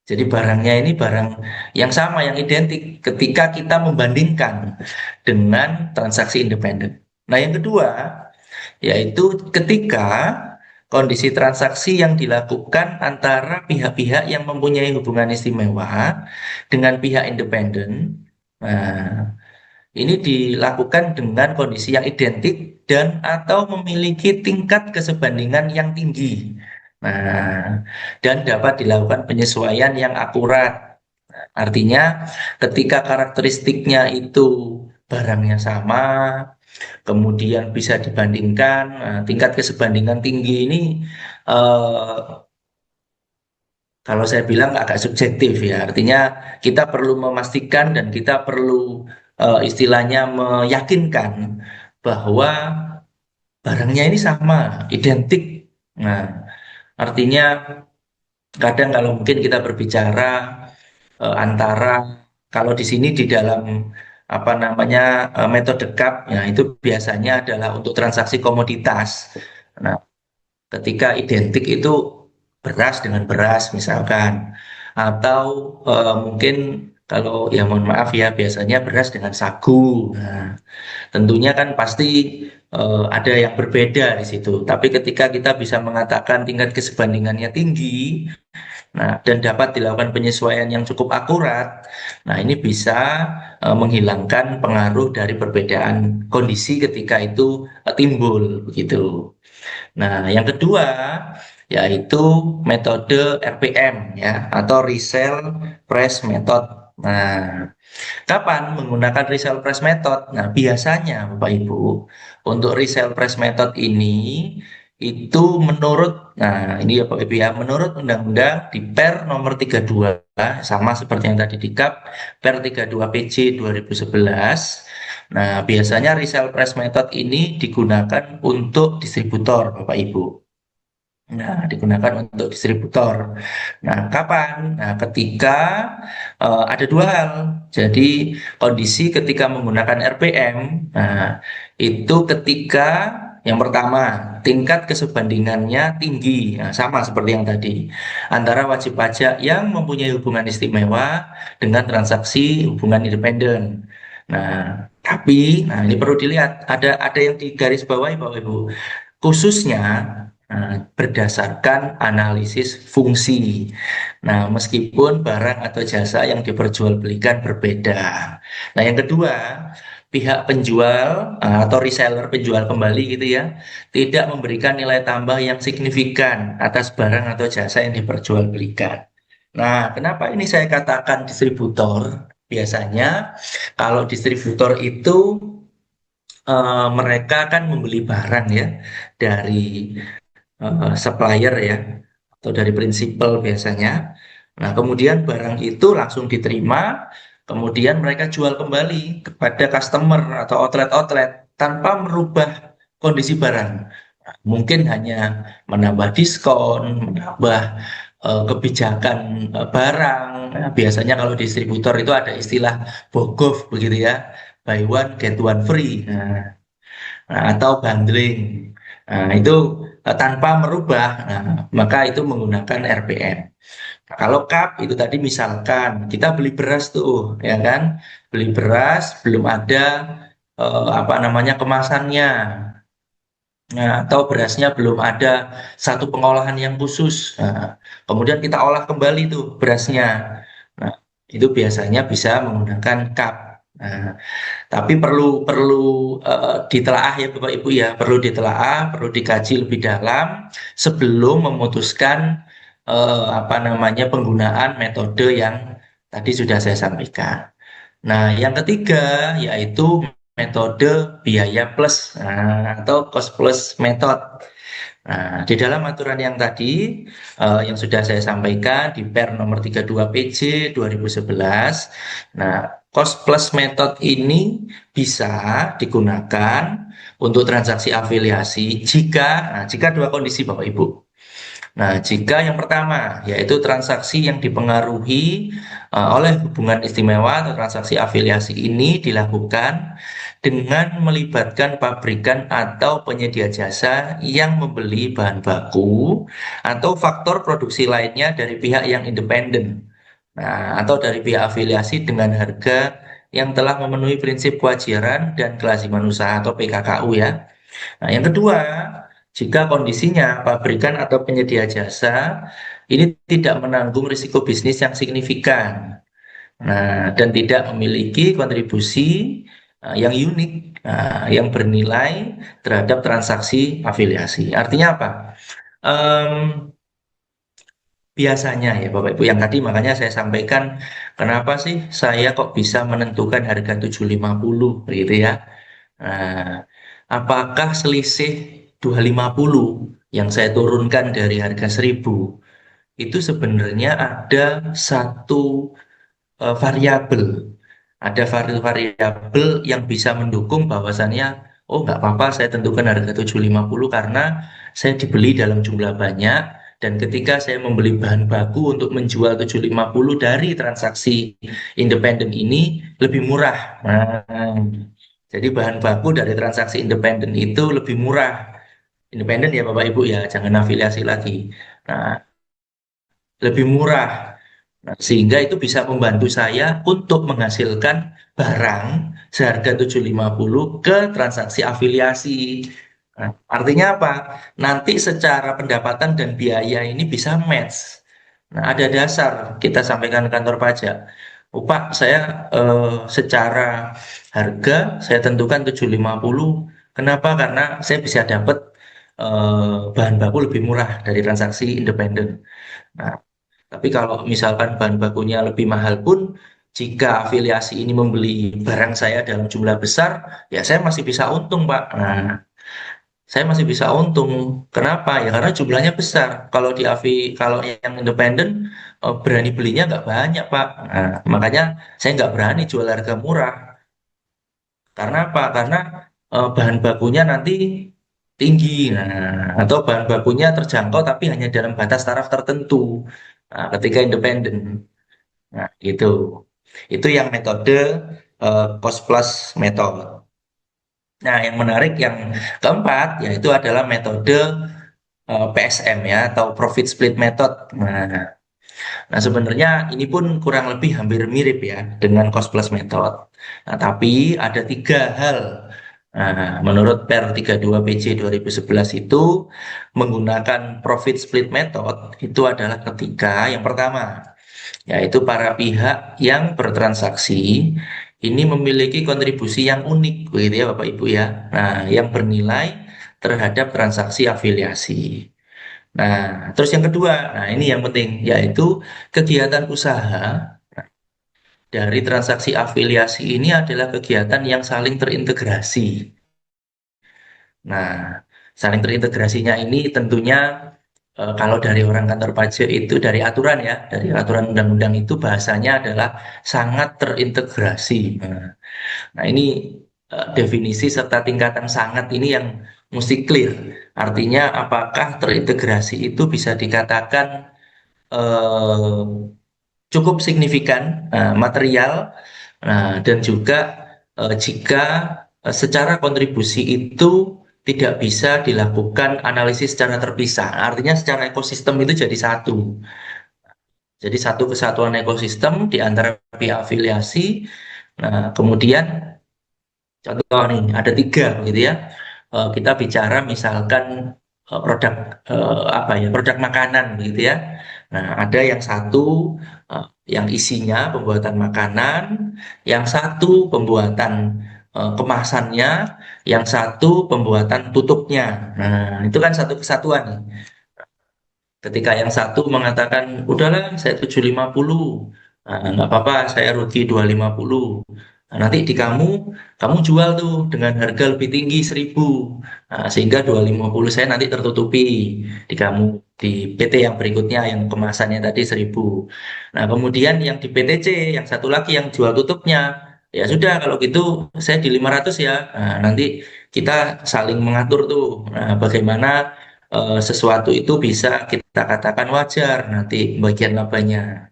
Jadi barangnya ini barang yang sama, yang identik ketika kita membandingkan dengan transaksi independen. Nah, yang kedua, yaitu ketika kondisi transaksi yang dilakukan antara pihak-pihak yang mempunyai hubungan istimewa dengan pihak independen. Nah, ini dilakukan dengan kondisi yang identik dan atau memiliki tingkat kesebandingan yang tinggi. Nah, dan dapat dilakukan penyesuaian yang akurat. Artinya, ketika karakteristiknya itu barangnya sama, kemudian bisa dibandingkan, tingkat kesebandingan tinggi ini eh, kalau saya bilang agak subjektif ya. Artinya kita perlu memastikan dan kita perlu istilahnya meyakinkan bahwa barangnya ini sama, identik. Nah, artinya kadang kalau mungkin kita berbicara antara kalau di sini di dalam apa namanya metode CAP, ya itu biasanya adalah untuk transaksi komoditas. Nah, ketika identik itu beras dengan beras misalkan, atau mungkin kalau ya mohon maaf ya biasanya beras dengan sagu. Nah, tentunya kan pasti ada yang berbeda di situ. Tapi ketika kita bisa mengatakan tingkat kesebandingannya tinggi, nah, dan dapat dilakukan penyesuaian yang cukup akurat. Nah, ini bisa menghilangkan pengaruh dari perbedaan kondisi ketika itu timbul begitu. Nah, yang kedua yaitu metode RPM ya atau resale price method. Nah, kapan menggunakan resale price method? Nah, biasanya Bapak Ibu, untuk resale price method ini itu nah ini ya Bapak Ibu ya, menurut Undang-Undang di Per nomor 32, sama seperti yang tadi di KAP, Per 32 PJ 2011. Nah, biasanya resale price method ini digunakan untuk distributor Bapak Ibu. Nah, digunakan untuk distributor. Nah, kapan? Nah, ketika ada dua hal. Jadi, kondisi ketika menggunakan RPM, nah, itu ketika yang pertama, tingkat kesebandingannya tinggi. Nah, sama seperti yang tadi. Antara wajib pajak yang mempunyai hubungan istimewa dengan transaksi hubungan independen. Nah, tapi, nah ini perlu dilihat, ada yang digarisbawahi Bapak Ibu. Khususnya berdasarkan analisis fungsi. Nah, meskipun barang atau jasa yang diperjualbelikan berbeda. Nah, yang kedua, pihak penjual atau reseller penjual kembali gitu ya, tidak memberikan nilai tambah yang signifikan atas barang atau jasa yang diperjualbelikan. Nah, kenapa ini saya katakan distributor? Biasanya kalau distributor itu mereka kan membeli barang ya dari supplier ya atau dari prinsipal biasanya. Nah, kemudian barang itu langsung diterima, kemudian mereka jual kembali kepada customer atau outlet-outlet tanpa merubah kondisi barang. Mungkin hanya menambah diskon, menambah kebijakan barang. Nah, biasanya kalau distributor itu ada istilah BOGOV begitu ya, buy one get one free. Atau bundling. Nah, itu tanpa merubah, nah, maka itu menggunakan RPM. Nah, kalau cup itu tadi misalkan kita beli beras tuh, ya kan, beli beras belum ada apa namanya kemasannya, nah, atau berasnya belum ada satu pengolahan yang khusus. Nah, kemudian kita olah kembali tuh berasnya. Nah, itu biasanya bisa menggunakan cup. Nah, tapi perlu perlu ditelaah ya Bapak Ibu ya, perlu ditelaah, perlu dikaji lebih dalam sebelum memutuskan apa namanya penggunaan metode yang tadi sudah saya sampaikan. Nah, yang ketiga yaitu metode biaya plus atau cost plus method. Nah, di dalam aturan yang tadi yang sudah saya sampaikan di Per nomor 32 PJ 2011, nah cost plus method ini bisa digunakan untuk transaksi afiliasi jika dua kondisi Bapak Ibu. Nah, jika yang pertama yaitu transaksi yang dipengaruhi oleh hubungan istimewa atau transaksi afiliasi ini dilakukan dengan melibatkan pabrikan atau penyedia jasa yang membeli bahan baku atau faktor produksi lainnya dari pihak yang independen. Nah, atau dari pihak afiliasi dengan harga yang telah memenuhi prinsip kewajaran dan kelaziman usaha atau PKKU ya. Nah, yang kedua, jika kondisinya pabrikan atau penyedia jasa ini tidak menanggung risiko bisnis yang signifikan, nah, dan tidak memiliki kontribusi yang unik, yang bernilai terhadap transaksi afiliasi. Artinya apa? Em, Biasanya ya Bapak Ibu yang tadi makanya saya sampaikan kenapa sih saya kok bisa menentukan harga 750 gitu ya. Nah, apakah selisih 250 yang saya turunkan dari harga 1000 itu sebenarnya ada satu variabel ada variabel yang bisa mendukung bahwasannya, oh nggak apa-apa saya tentukan harga 750 karena saya dibeli dalam jumlah banyak, dan ketika saya membeli bahan baku untuk menjual 750 dari transaksi independen ini lebih murah. Nah, jadi bahan baku dari transaksi independen itu lebih murah. Independen ya Bapak Ibu ya, jangan afiliasi lagi. Nah, lebih murah. Nah, sehingga itu bisa membantu saya untuk menghasilkan barang seharga 750 ke transaksi afiliasi. Nah, artinya apa? Nanti secara pendapatan dan biaya ini bisa match. Nah, ada dasar kita sampaikan ke kantor pajak. Oh, Pak, saya secara harga saya tentukan 750. Kenapa? Karena saya bisa dapat bahan baku lebih murah dari transaksi independen. Nah, tapi kalau misalkan bahan bakunya lebih mahal pun, jika afiliasi ini membeli barang saya dalam jumlah besar, ya saya masih bisa untung, Pak. Nah, saya masih bisa untung. Kenapa? Ya karena jumlahnya besar. Kalau yang independen berani belinya nggak banyak, Pak. Nah, makanya saya nggak berani jual harga murah. Karena apa? Karena bahan bakunya nanti tinggi, nah, atau bahan bakunya terjangkau tapi hanya dalam batas taraf tertentu. Nah, ketika independen. Nah, gitu. Itu yang metode cost plus method. Nah, yang menarik yang keempat yaitu adalah metode PSM ya atau profit split method. Nah, sebenarnya ini pun kurang lebih hampir mirip ya dengan cost plus method. Nah, tapi ada tiga hal. Nah, menurut Per 32 PJ 2011 itu menggunakan profit split method itu adalah ketika yang pertama yaitu para pihak yang bertransaksi ini memiliki kontribusi yang unik, begitu ya Bapak Ibu ya. Nah, yang bernilai terhadap transaksi afiliasi. Nah, terus yang kedua, nah ini yang penting, yaitu kegiatan usaha dari transaksi afiliasi ini adalah kegiatan yang saling terintegrasi. Nah, saling terintegrasinya ini tentunya kalau dari orang kantor pajak itu dari aturan ya, dari aturan undang-undang itu bahasanya adalah sangat terintegrasi. Nah, ini definisi serta tingkatan sangat ini yang mesti clear. Artinya apakah terintegrasi itu bisa dikatakan eh, cukup signifikan material, dan juga jika secara kontribusi itu tidak bisa dilakukan analisis secara terpisah. Artinya secara ekosistem itu jadi satu. Jadi satu kesatuan ekosistem di antara pihak afiliasi. Nah, kemudian contoh nih ada tiga gitu ya. Kita bicara misalkan produk apa ya produk makanan gitu ya. Nah, ada yang satu yang isinya pembuatan makanan, yang satu pembuatan kemasannya, yang satu pembuatan tutupnya. Nah, itu kan satu kesatuan nih. Ketika yang satu mengatakan, udahlah saya 750, nah, nggak apa-apa saya rugi 250. Nah, nanti di kamu jual tuh dengan harga lebih tinggi 1000. Nah, sehingga 250 saya nanti tertutupi di kamu, di PT yang berikutnya yang kemasannya tadi 1000. Nah, kemudian yang di PTC, yang satu lagi yang jual tutupnya, ya sudah kalau gitu saya di 500 ya. Nah, nanti kita saling mengatur tuh. Nah, bagaimana sesuatu itu bisa kita katakan wajar nanti bagian labanya.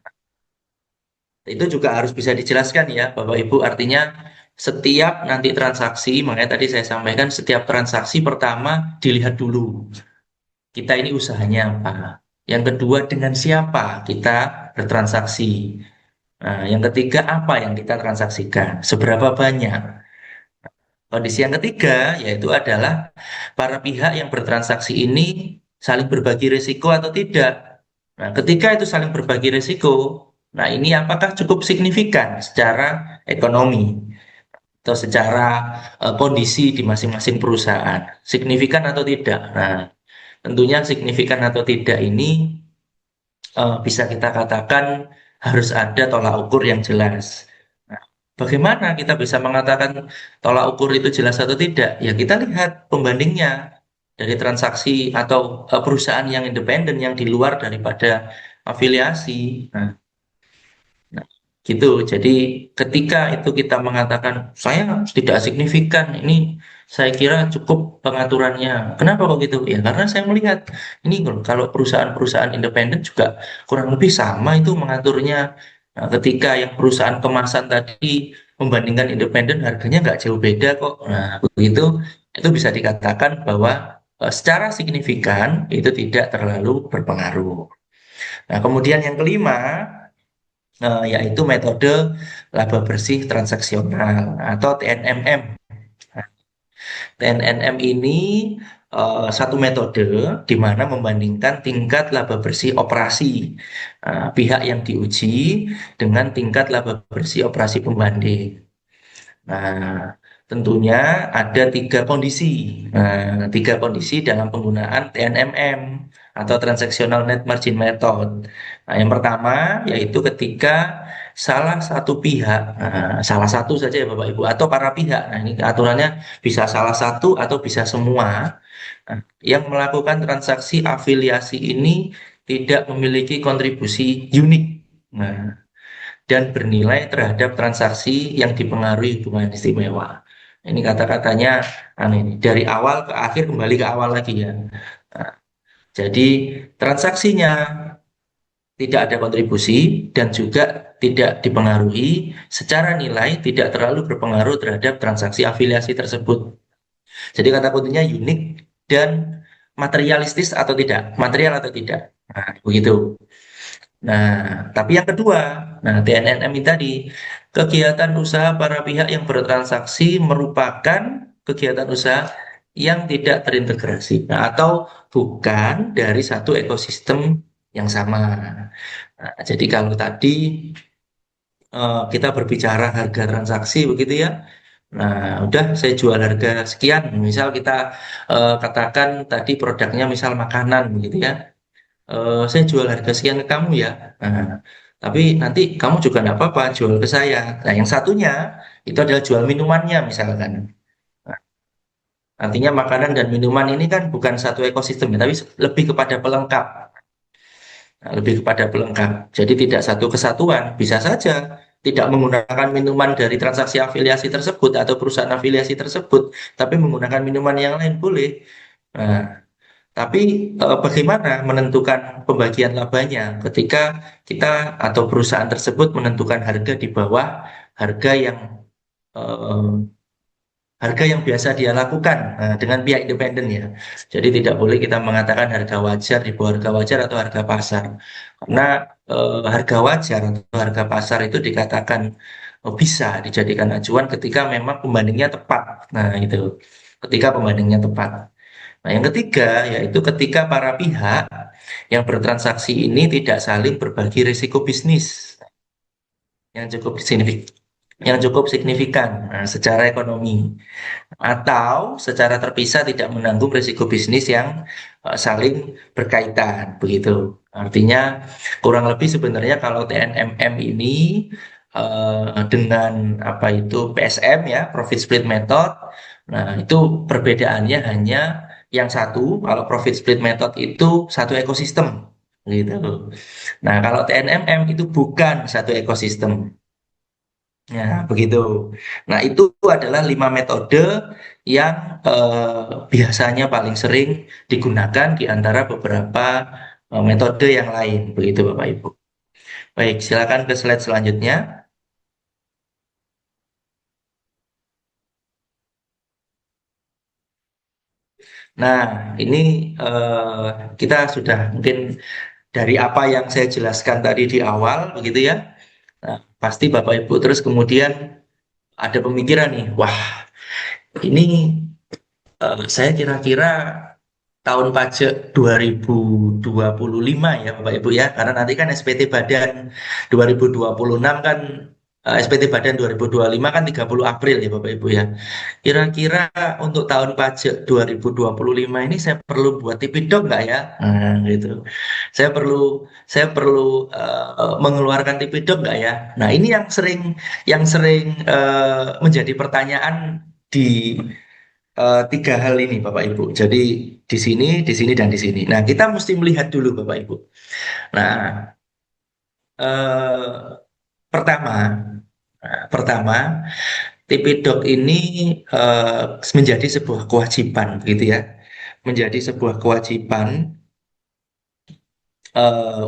Itu juga harus bisa dijelaskan ya, Bapak Ibu. Artinya setiap nanti transaksi, makanya tadi saya sampaikan setiap transaksi pertama dilihat dulu. Kita ini usahanya apa. Yang kedua dengan siapa kita bertransaksi. Nah, yang ketiga apa yang kita transaksikan, seberapa banyak. Kondisi yang ketiga yaitu adalah para pihak yang bertransaksi ini saling berbagi risiko atau tidak. Nah, ketika itu saling berbagi risiko, nah ini apakah cukup signifikan secara ekonomi atau secara kondisi di masing-masing perusahaan? Signifikan atau tidak? Nah, tentunya signifikan atau tidak ini bisa kita katakan harus ada tolak ukur yang jelas. Nah, bagaimana kita bisa mengatakan tolak ukur itu jelas atau tidak? Ya kita lihat pembandingnya dari transaksi atau perusahaan yang independen yang di luar daripada afiliasi. Nah, gitu. Jadi ketika itu kita mengatakan saya tidak signifikan, ini saya kira cukup pengaturannya. Kenapa kok gitu? Ya karena saya melihat ini kalau perusahaan-perusahaan independen juga kurang lebih sama itu mengaturnya. Nah, ketika yang perusahaan kemasan tadi membandingkan independen harganya nggak jauh beda kok. Nah, begitu itu bisa dikatakan bahwa secara signifikan itu tidak terlalu berpengaruh. Nah, kemudian yang kelima yaitu metode laba bersih transaksional atau TNMM. Nah, TNMM ini satu metode di mana membandingkan tingkat laba bersih operasi pihak yang diuji dengan tingkat laba bersih operasi pembanding. Nah, tentunya ada tiga kondisi. Nah, tiga kondisi dalam penggunaan TNMM atau Transactional Net Margin Method. Nah, yang pertama yaitu ketika salah satu pihak, salah satu saja ya Bapak Ibu, atau para pihak. Nah, ini aturannya bisa salah satu atau bisa semua. Nah, yang melakukan transaksi afiliasi ini tidak memiliki kontribusi unik. Nah, dan bernilai terhadap transaksi yang dipengaruhi hubungan istimewa. Ini kata-katanya aneh. Dari awal ke akhir kembali ke awal lagi ya. Nah, jadi transaksinya tidak ada kontribusi dan juga tidak dipengaruhi secara nilai tidak terlalu berpengaruh terhadap transaksi afiliasi tersebut. Jadi kata kuncinya unik dan materialistis atau tidak, material atau tidak. Nah, begitu. Nah, tapi yang kedua, nah TNNM ini tadi, kegiatan usaha para pihak yang bertransaksi merupakan kegiatan usaha yang tidak terintegrasi, nah, atau bukan dari satu ekosistem yang sama. Nah, jadi kalau tadi kita berbicara harga transaksi begitu ya, nah udah saya jual harga sekian, misal kita katakan tadi produknya misal makanan begitu ya. Saya jual harga sekian ke kamu ya. Nah, tapi nanti kamu juga nggak apa-apa jual ke saya. Nah, yang satunya itu adalah jual minumannya misalkan. Nah, artinya makanan dan minuman ini kan bukan satu ekosistem ya, tapi lebih kepada pelengkap. Nah, lebih kepada pelengkap. Jadi tidak satu kesatuan. Bisa saja tidak menggunakan minuman dari transaksi afiliasi tersebut atau perusahaan afiliasi tersebut, tapi menggunakan minuman yang lain boleh. Nah, tapi bagaimana menentukan pembagian labanya ketika kita atau perusahaan tersebut menentukan harga di bawah harga yang eh, harga yang biasa dia lakukan dengan pihak independen ya. Jadi tidak boleh kita mengatakan harga wajar di bawah harga wajar atau harga pasar. Karena harga wajar atau harga pasar itu dikatakan bisa dijadikan acuan ketika memang pembandingnya tepat. Nah, itu ketika pembandingnya tepat. Nah, yang ketiga yaitu ketika para pihak yang bertransaksi ini tidak saling berbagi risiko bisnis yang cukup signifikan, secara ekonomi atau secara terpisah tidak menanggung risiko bisnis yang saling berkaitan begitu. Artinya kurang lebih sebenarnya kalau TNMM ini dengan apa itu PSM ya, Profit Split Method. Nah, itu perbedaannya hanya yang satu, kalau Profit Split Method itu satu ekosistem gitu. Nah, kalau TNMM itu bukan satu ekosistem. Ya, begitu. Nah, itu adalah lima metode yang biasanya paling sering digunakan di antara beberapa metode yang lain. Begitu, Bapak Ibu. Baik, silakan ke slide selanjutnya. Nah, ini kita sudah mungkin dari apa yang saya jelaskan tadi di awal, begitu ya. Nah, pasti Bapak Ibu terus kemudian ada pemikiran nih, wah ini saya kira-kira tahun pajak 2025 ya Bapak Ibu ya, karena nanti kan SPT Badan 2026 kan SPT Badan 2025 kan 30 April ya Bapak Ibu ya. Kira-kira untuk tahun pajak 2025 ini saya perlu buat Tipidok nggak ya? Nah, gitu. Saya perlu mengeluarkan Tipidok nggak ya? Nah, ini yang sering menjadi pertanyaan di tiga hal ini Bapak Ibu. Jadi di sini dan di sini. Nah, kita mesti melihat dulu Bapak Ibu. Nah, eh, Pertama, pertama, Tipidok ini menjadi sebuah kewajiban, gitu ya. Menjadi sebuah kewajiban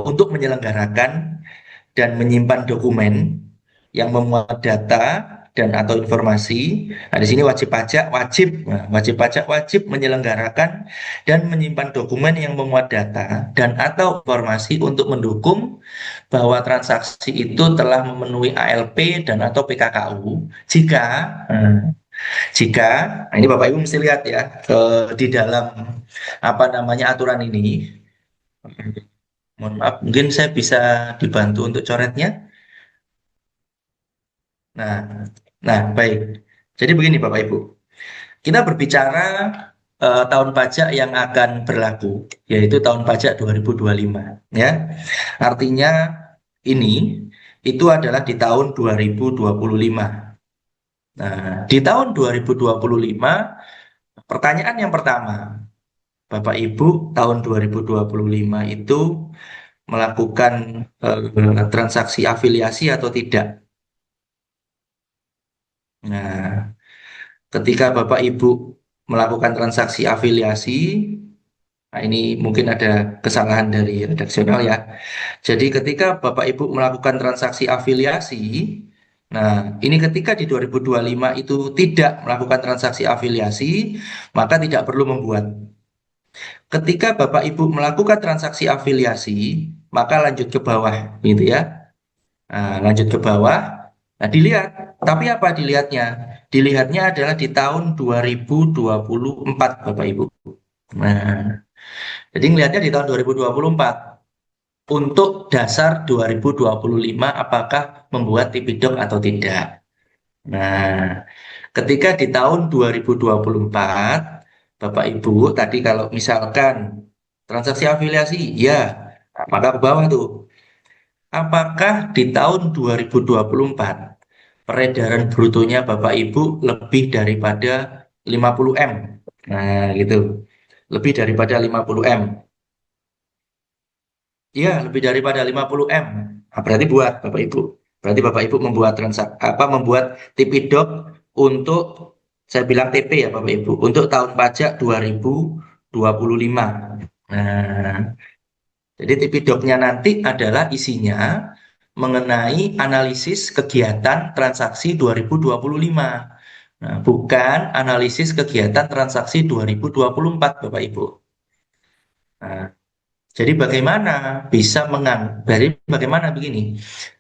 untuk menyelenggarakan dan menyimpan dokumen yang memuat data dan atau informasi. Nah, di sini wajib pajak wajib menyelenggarakan dan menyimpan dokumen yang memuat data dan atau informasi untuk mendukung bahwa transaksi itu telah memenuhi ALP dan atau PKKU jika eh, jika nah ini Bapak Ibu mesti lihat ya di dalam apa namanya aturan ini. Mohon maaf, mungkin saya bisa dibantu untuk coretnya. Nah, nah baik. Jadi begini Bapak Ibu, kita berbicara tahun pajak yang akan berlaku, yaitu tahun pajak 2025, ya. Artinya ini itu adalah di tahun 2025. Nah, di tahun 2025, pertanyaan yang pertama, Bapak Ibu, tahun 2025 itu melakukan transaksi afiliasi atau tidak? Nah, ketika Bapak Ibu melakukan transaksi afiliasi, nah ini mungkin ada kesalahan dari redaksional ya. Jadi ketika Bapak Ibu melakukan transaksi afiliasi, nah ini ketika di 2025 itu tidak melakukan transaksi afiliasi, maka tidak perlu membuat. Ketika Bapak Ibu melakukan transaksi afiliasi, maka lanjut ke bawah, gitu ya. Nah, lanjut ke bawah. Nah, dilihat. Tapi apa dilihatnya? Dilihatnya adalah di tahun 2024, Bapak Ibu. Nah, jadi ngelihatnya di tahun 2024. Untuk dasar 2025, apakah membuat Tipidok atau tidak? Nah, ketika di tahun 2024, Bapak Ibu, tadi kalau misalkan transaksi afiliasi, ya, maka ke bawah tuh. Apakah di tahun 2024 peredaran brutonya Bapak Ibu lebih daripada 50 M? Nah, gitu. Lebih daripada 50 M. Iya, lebih daripada 50 M. Nah, berarti buat Bapak Ibu. Berarti Bapak Ibu membuat membuat Tipidok untuk saya bilang TP ya Bapak Ibu, untuk tahun pajak 2025. Nah, jadi Tipidoknya nanti adalah isinya mengenai analisis kegiatan transaksi 2025. Nah, bukan analisis kegiatan transaksi 2024, Bapak Ibu. Nah, jadi bagaimana bisa jadi bagaimana begini?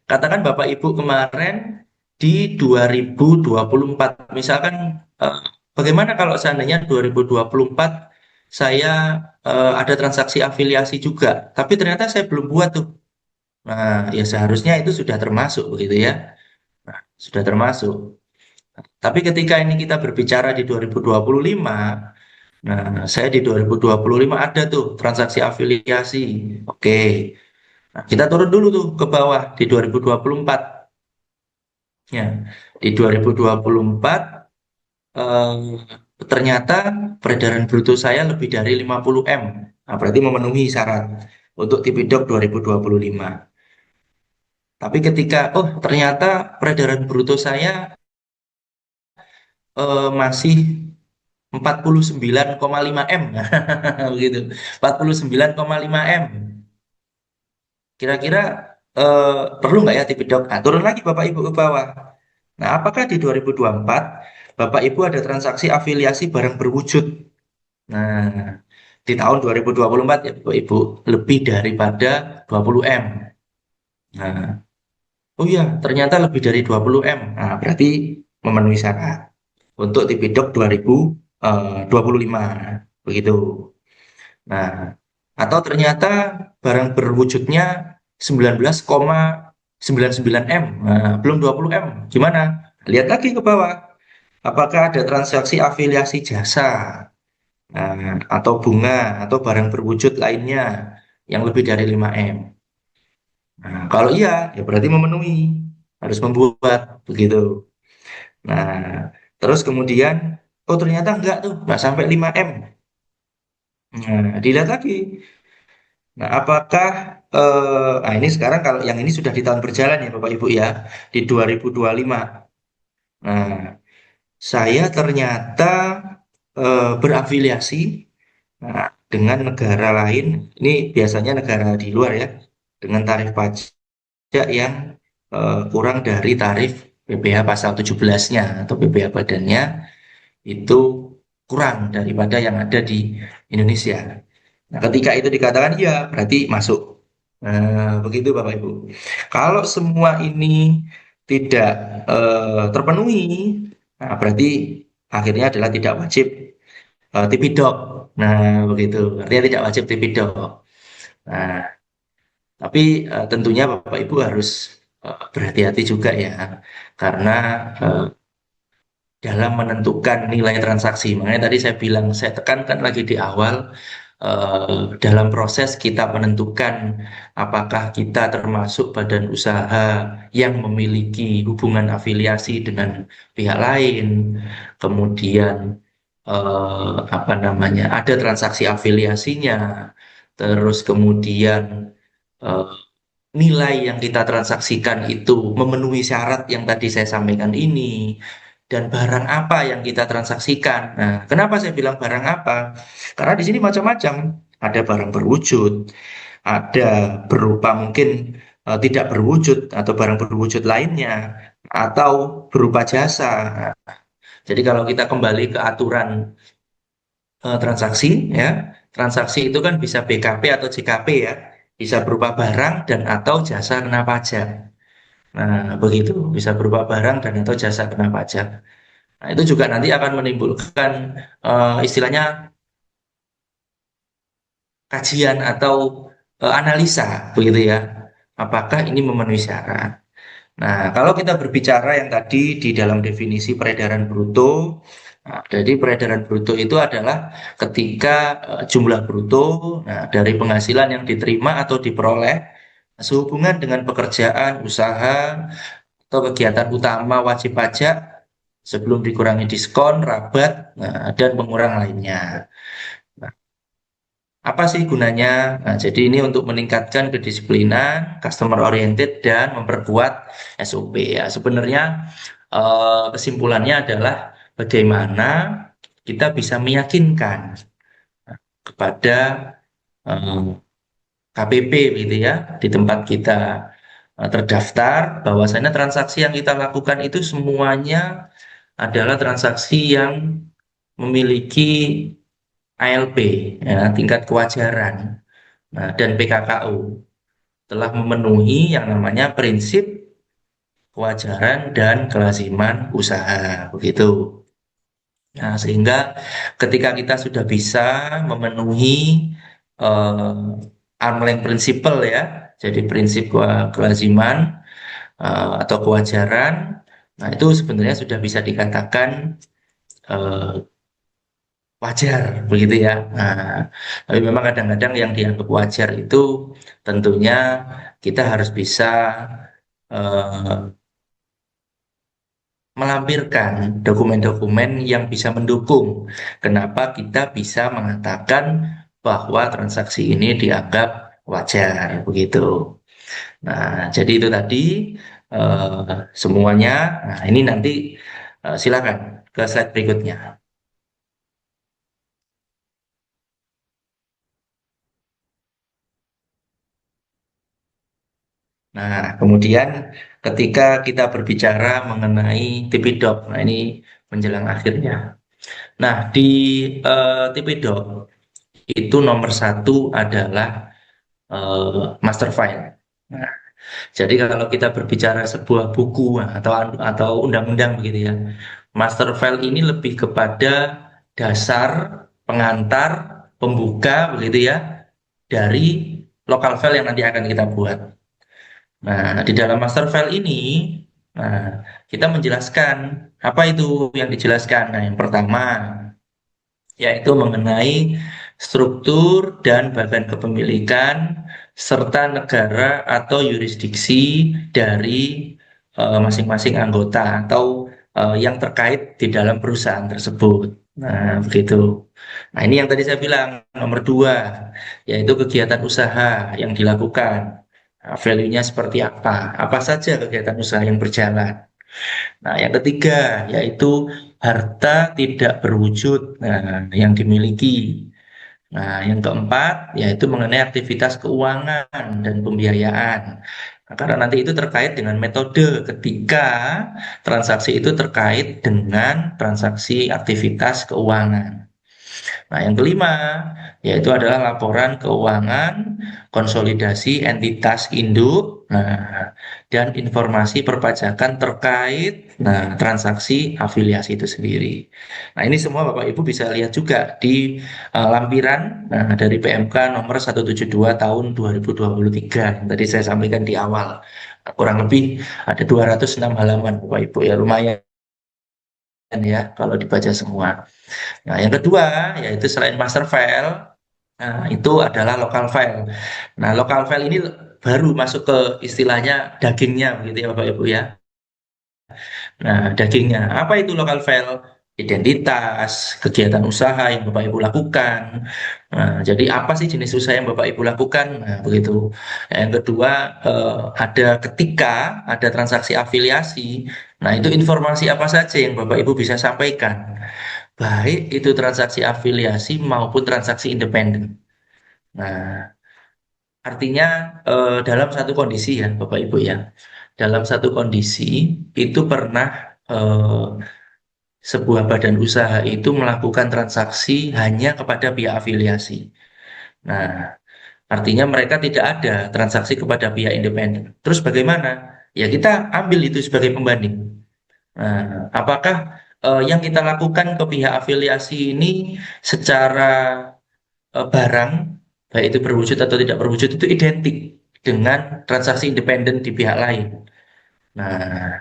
Katakan Bapak Ibu kemarin di 2024, misalkan eh, bagaimana kalau seandainya 2024 saya ada transaksi afiliasi juga, tapi ternyata saya belum buat tuh. Nah, ya seharusnya itu sudah termasuk begitu ya. Nah, sudah termasuk. Tapi ketika ini kita berbicara di 2025, nah saya di 2025 ada tuh transaksi afiliasi. Oke. Nah, kita turun dulu tuh ke bawah di 2024. Ya, di 2024 eh, ternyata peredaran bruto saya lebih dari 50 M. Nah, berarti memenuhi syarat untuk Tipidok 2025. Tapi ketika, oh ternyata peredaran bruto saya masih 49,5 M. Begitu. 49,5 M. Kira-kira eh, perlu nggak ya Tipidok? Nah, turun lagi Bapak Ibu ke bawah. Nah, apakah di 2024 Bapak Ibu ada transaksi afiliasi barang berwujud? Nah, di tahun 2024 ya Bapak Ibu lebih daripada 20 M. Nah, oh iya, ternyata lebih dari 20 M. Nah, berarti memenuhi syarat untuk Tipidok 2025. Begitu. Nah, atau ternyata barang berwujudnya 19,99 M. Nah, belum 20 M. Gimana? Lihat lagi ke bawah. Apakah ada transaksi afiliasi jasa, atau bunga, atau barang berwujud lainnya yang lebih dari 5 M? Nah, kalau iya, ya berarti memenuhi. Harus membuat. Begitu. Nah, terus kemudian, oh ternyata enggak tuh, enggak sampai 5 M. Nah, dilihat lagi. Nah, apakah ini sekarang kalau yang ini sudah di tahun berjalan ya Bapak Ibu ya, di 2025. Nah, saya ternyata berafiliasi dengan negara lain. Ini biasanya negara di luar ya, dengan tarif pajak yang kurang dari tarif PPh pasal 17-nya atau PPh badannya itu kurang daripada yang ada di Indonesia. Nah, ketika itu dikatakan iya, berarti masuk. Begitu Bapak Ibu. Kalau semua ini tidak terpenuhi, nah, berarti akhirnya adalah tidak wajib Tipidok. Nah, begitu. Artinya tidak wajib Tipidok. Nah, tapi tentunya Bapak Ibu harus berhati-hati juga ya, karena eh, dalam menentukan nilai transaksi. Makanya tadi saya bilang, saya tekankan lagi di awal, dalam proses kita menentukan apakah kita termasuk badan usaha yang memiliki hubungan afiliasi dengan pihak lain, kemudian apa namanya, ada transaksi afiliasinya, terus kemudian eh, nilai yang kita transaksikan itu memenuhi syarat yang tadi saya sampaikan ini, dan barang apa yang kita transaksikan. Nah, kenapa saya bilang barang apa? Karena di sini macam-macam. Ada barang berwujud, ada berupa mungkin tidak berwujud atau barang berwujud lainnya, atau berupa jasa. Jadi kalau kita kembali ke aturan transaksi, ya, transaksi itu kan bisa BKP atau JKP ya, bisa berupa barang dan atau jasa kena pajak. Nah, begitu, bisa berupa barang dan atau jasa kena pajak. Nah, itu juga nanti akan menimbulkan istilahnya kajian atau analisa, begitu ya. Apakah ini memenuhi syarat? Nah, kalau kita berbicara yang tadi di dalam definisi peredaran bruto, nah, jadi peredaran bruto itu adalah ketika jumlah bruto, nah, dari penghasilan yang diterima atau diperoleh sehubungan dengan pekerjaan, usaha, atau kegiatan utama wajib pajak sebelum dikurangi diskon, rabat, nah, dan pengurang lainnya. Nah, apa sih gunanya? Nah, jadi ini untuk meningkatkan kedisiplinan, customer oriented, dan memperkuat SOP ya. Sebenarnya kesimpulannya adalah bagaimana kita bisa meyakinkan kepada eh, KPP gitu ya, di tempat kita terdaftar, bahwasanya transaksi yang kita lakukan itu semuanya adalah transaksi yang memiliki ALP, ya, tingkat kewajaran, nah, dan PKKU telah memenuhi yang namanya prinsip kewajaran dan kelaziman usaha, begitu. Nah, sehingga ketika kita sudah bisa memenuhi arm's length principle ya, jadi prinsip kelaziman atau kewajaran, nah itu sebenarnya sudah bisa dikatakan eh, wajar begitu ya. Nah, tapi memang kadang-kadang yang dianggap wajar itu tentunya kita harus bisa eh, melampirkan dokumen-dokumen yang bisa mendukung kenapa kita bisa mengatakan bahwa transaksi ini dianggap wajar begitu. Nah, jadi itu tadi semuanya. Nah, ini nanti silakan ke slide berikutnya. Nah, kemudian ketika kita berbicara mengenai Tipidok, nah ini menjelang akhirnya. Nah, di Tipidok itu nomor satu adalah master file. Nah, jadi kalau kita berbicara sebuah buku atau undang-undang begitu ya, master file ini lebih kepada dasar, pengantar, pembuka begitu ya dari local file yang nanti akan kita buat. Nah, di dalam master file ini, nah, kita menjelaskan apa itu yang dijelaskan. Nah, yang pertama yaitu mengenai struktur dan badan kepemilikan serta negara atau yurisdiksi dari masing-masing anggota atau yang terkait di dalam perusahaan tersebut. Nah, begitu. Nah, ini yang tadi saya bilang, nomor dua, yaitu kegiatan usaha yang dilakukan. Nah, value-nya seperti apa saja kegiatan usaha yang berjalan. Nah, yang ketiga, yaitu harta tidak berwujud, nah, yang dimiliki. Nah, yang keempat, yaitu mengenai aktivitas keuangan dan pembiayaan. Nah, karena nanti itu terkait dengan metode ketika transaksi itu terkait dengan transaksi aktivitas keuangan. Nah, yang kelima yaitu adalah laporan keuangan, konsolidasi entitas induk, nah, dan informasi perpajakan terkait transaksi afiliasi itu sendiri. Nah, ini semua Bapak Ibu bisa lihat juga di lampiran dari PMK nomor 172 tahun 2023 yang tadi saya sampaikan di awal. Nah, kurang lebih ada 206 halaman Bapak Ibu, ya lumayan ya kalau dibaca semua. Nah, yang kedua yaitu selain master file, nah, itu adalah local file. Nah, local file ini baru masuk ke istilahnya dagingnya begitu ya Bapak Ibu ya. Nah, dagingnya apa itu local file? Identitas, kegiatan usaha yang Bapak Ibu lakukan. Nah, jadi apa sih jenis usaha yang Bapak Ibu lakukan? Nah, begitu. Yang kedua, ada ketika ada transaksi afiliasi. Nah, itu informasi apa saja yang Bapak Ibu bisa sampaikan? Baik itu transaksi afiliasi maupun transaksi independen. Nah, artinya dalam satu kondisi ya, Bapak Ibu ya, dalam satu kondisi itu pernah eh, sebuah badan usaha itu melakukan transaksi hanya kepada pihak afiliasi. Nah, artinya mereka tidak ada transaksi kepada pihak independen. Terus bagaimana? Ya kita ambil itu sebagai pembanding. Nah, apakah yang kita lakukan ke pihak afiliasi ini secara barang, baik itu berwujud atau tidak berwujud, itu identik dengan transaksi independen di pihak lain. Nah,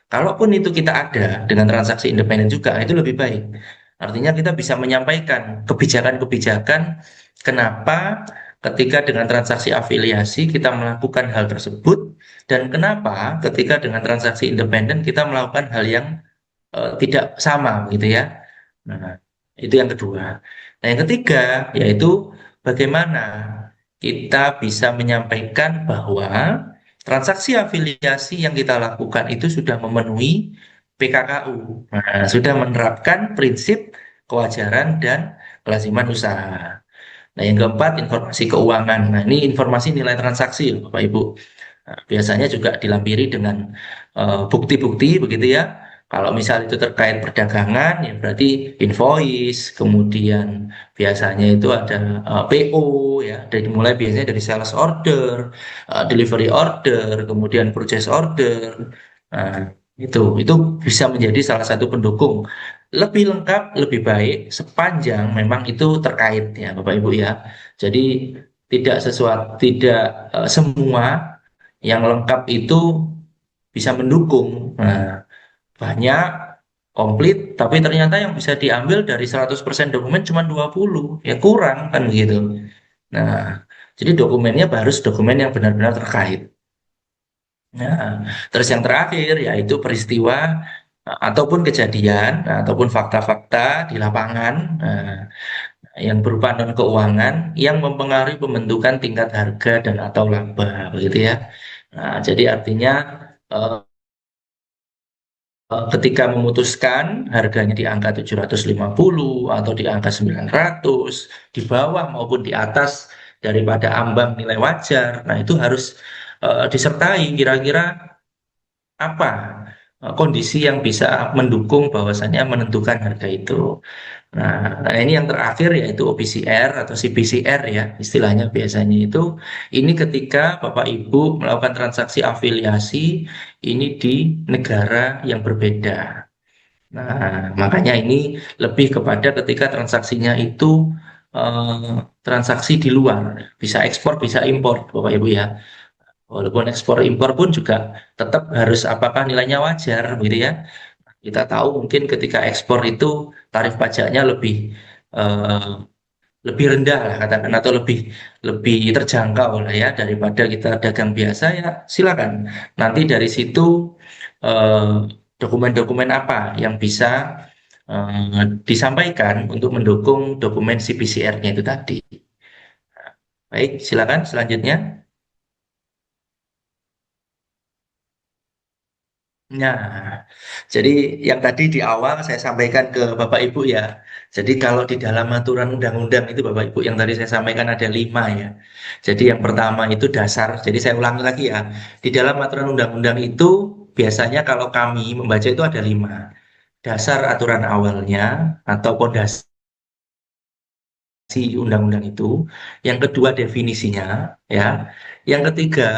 kalaupun itu kita ada dengan transaksi independen juga, itu lebih baik. Artinya kita bisa menyampaikan kebijakan-kebijakan kenapa ketika dengan transaksi afiliasi kita melakukan hal tersebut dan kenapa ketika dengan transaksi independen kita melakukan hal yang tidak sama gitu ya. Nah, itu yang kedua. Nah, yang ketiga yaitu bagaimana kita bisa menyampaikan bahwa transaksi afiliasi yang kita lakukan itu sudah memenuhi PKKU. Nah, sudah menerapkan prinsip kewajaran dan kelaziman usaha. Nah, yang keempat, informasi keuangan. Nah, ini informasi nilai transaksi, loh, Bapak Ibu. Nah, biasanya juga dilampiri dengan bukti-bukti begitu ya. Kalau misal itu terkait perdagangan, ya berarti invoice, kemudian biasanya itu ada PO, ya, dari mulai biasanya dari sales order, delivery order, kemudian purchase order. Nah, itu bisa menjadi salah satu pendukung. Lebih lengkap, lebih baik sepanjang memang itu terkait ya Bapak Ibu ya. Jadi tidak semua yang lengkap itu bisa mendukung. Nah, banyak komplit, tapi ternyata yang bisa diambil dari 100% dokumen cuma 20, ya kurang kan begitu. Nah, jadi dokumennya harus dokumen yang benar-benar terkait. Nah, terus yang terakhir yaitu peristiwa ataupun kejadian ataupun fakta-fakta di lapangan yang berupa non keuangan yang mempengaruhi pembentukan tingkat harga dan atau laba begitu ya. Nah, jadi artinya eh, ketika memutuskan harganya di angka 750 atau di angka 900 di bawah maupun di atas daripada ambang nilai wajar. Nah, itu harus disertai kira-kira apa kondisi yang bisa mendukung bahwasannya menentukan harga itu. Nah, ini yang terakhir yaitu OPCR atau CPCR ya istilahnya biasanya itu. Ini ketika Bapak Ibu melakukan transaksi afiliasi ini di negara yang berbeda. Nah, makanya ini lebih kepada ketika transaksinya itu transaksi di luar, bisa ekspor, bisa impor, Bapak Ibu ya. Walaupun ekspor impor pun juga tetap harus apakah nilainya wajar, gitu ya. Kita tahu mungkin ketika ekspor itu tarif pajaknya eh, lebih rendah lah katakan atau lebih lebih terjangkau lah ya daripada kita dagang biasa ya silakan. Nanti dari situ eh, dokumen-dokumen apa yang bisa disampaikan untuk mendukung dokumen CPCR-nya itu tadi. Baik, silakan selanjutnya. Nah, jadi yang tadi di awal saya sampaikan ke Bapak Ibu ya. Jadi kalau di dalam aturan undang-undang itu Bapak Ibu yang tadi saya sampaikan ada 5 ya. Jadi yang pertama itu dasar. Jadi saya ulangi lagi ya. Di dalam aturan undang-undang itu biasanya kalau kami membaca itu ada 5. Dasar aturan awalnya atau pondasi si undang-undang itu, yang kedua definisinya, ya, yang ketiga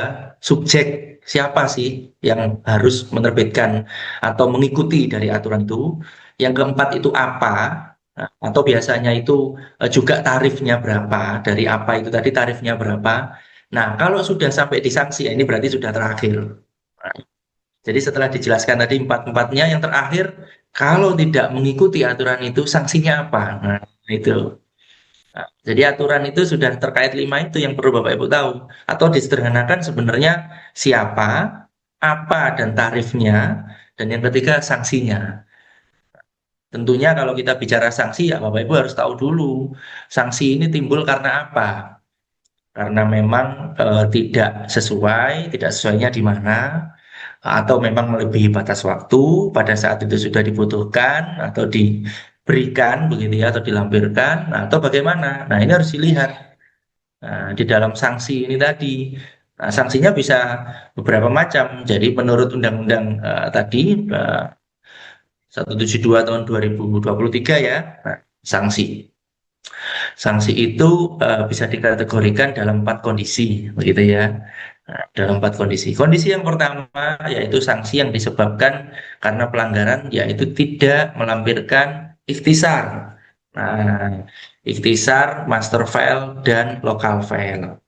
subjek siapa sih yang harus menerbitkan atau mengikuti dari aturan itu, yang keempat itu apa, nah, atau biasanya itu juga tarifnya berapa, dari apa itu tadi tarifnya berapa. Nah, kalau sudah sampai di sanksi, ya ini berarti sudah terakhir. Nah, jadi setelah dijelaskan tadi empat-empatnya, yang terakhir kalau tidak mengikuti aturan itu sanksinya apa? Nah, itu. Nah, jadi aturan itu sudah terkait 5 itu yang perlu Bapak Ibu tahu. Atau disederhanakan sebenarnya siapa, apa dan tarifnya, dan yang ketiga sanksinya. Tentunya kalau kita bicara sanksi ya Bapak Ibu harus tahu dulu sanksi ini timbul karena apa. Karena memang tidak sesuai, tidak sesuainya di mana, atau memang melebihi batas waktu pada saat itu sudah dibutuhkan atau diberikan begitu ya atau dilampirkan atau bagaimana. Nah, ini harus dilihat. Nah, di dalam sanksi ini tadi, nah, sanksinya bisa beberapa macam. Jadi menurut Undang-Undang tadi 172 tahun 2023 ya, nah, sanksi. Sanksi itu bisa dikategorikan dalam 4 kondisi, begitu ya. Nah, dalam 4 kondisi. Kondisi yang pertama yaitu sanksi yang disebabkan karena pelanggaran, yaitu tidak melampirkan ikhtisar. Nah, ikhtisar, master file, dan local file.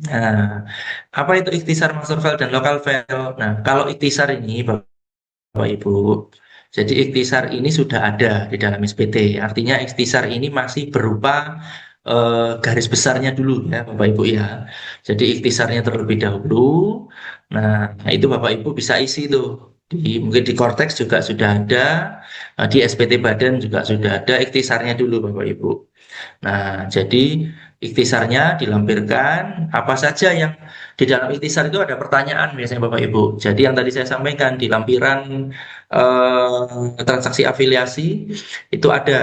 Nah, apa itu ikhtisar master file dan local file? Nah, kalau ikhtisar ini, Bapak Ibu, jadi ikhtisar ini sudah ada di dalam SPT. Artinya ikhtisar ini masih berupa garis besarnya dulu ya, Bapak Ibu ya. Jadi ikhtisarnya terlebih dahulu. Nah, itu Bapak Ibu bisa isi tuh. Mungkin di Cortex juga sudah ada, di SPT Badan juga sudah ada ikhtisarnya dulu Bapak Ibu. Nah, jadi ikhtisarnya dilampirkan apa saja yang di dalam ikhtisar itu ada pertanyaan biasanya Bapak Ibu. Jadi yang tadi saya sampaikan di lampiran transaksi afiliasi itu ada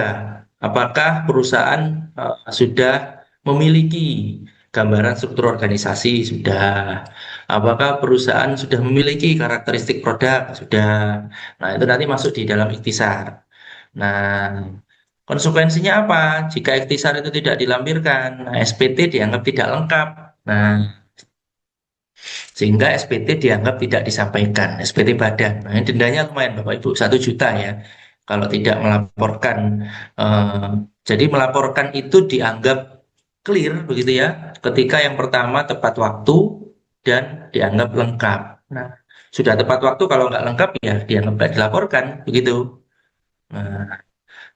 apakah perusahaan sudah memiliki gambaran struktur organisasi sudah, apakah perusahaan sudah memiliki karakteristik produk sudah. Nah, itu nanti masuk di dalam ikhtisar. Nah, konsekuensinya apa? Jika ikhtisar itu tidak dilampirkan, nah, SPT dianggap tidak lengkap. Nah, sehingga SPT dianggap tidak disampaikan, SPT badan. Nah, ini dendanya lumayan Bapak Ibu, 1 juta ya. Kalau tidak melaporkan, eh, jadi melaporkan itu dianggap clear begitu ya. Ketika yang pertama tepat waktu dan dianggap lengkap. Nah, sudah tepat waktu kalau nggak lengkap ya dianggap nggak dilaporkan begitu. Nah,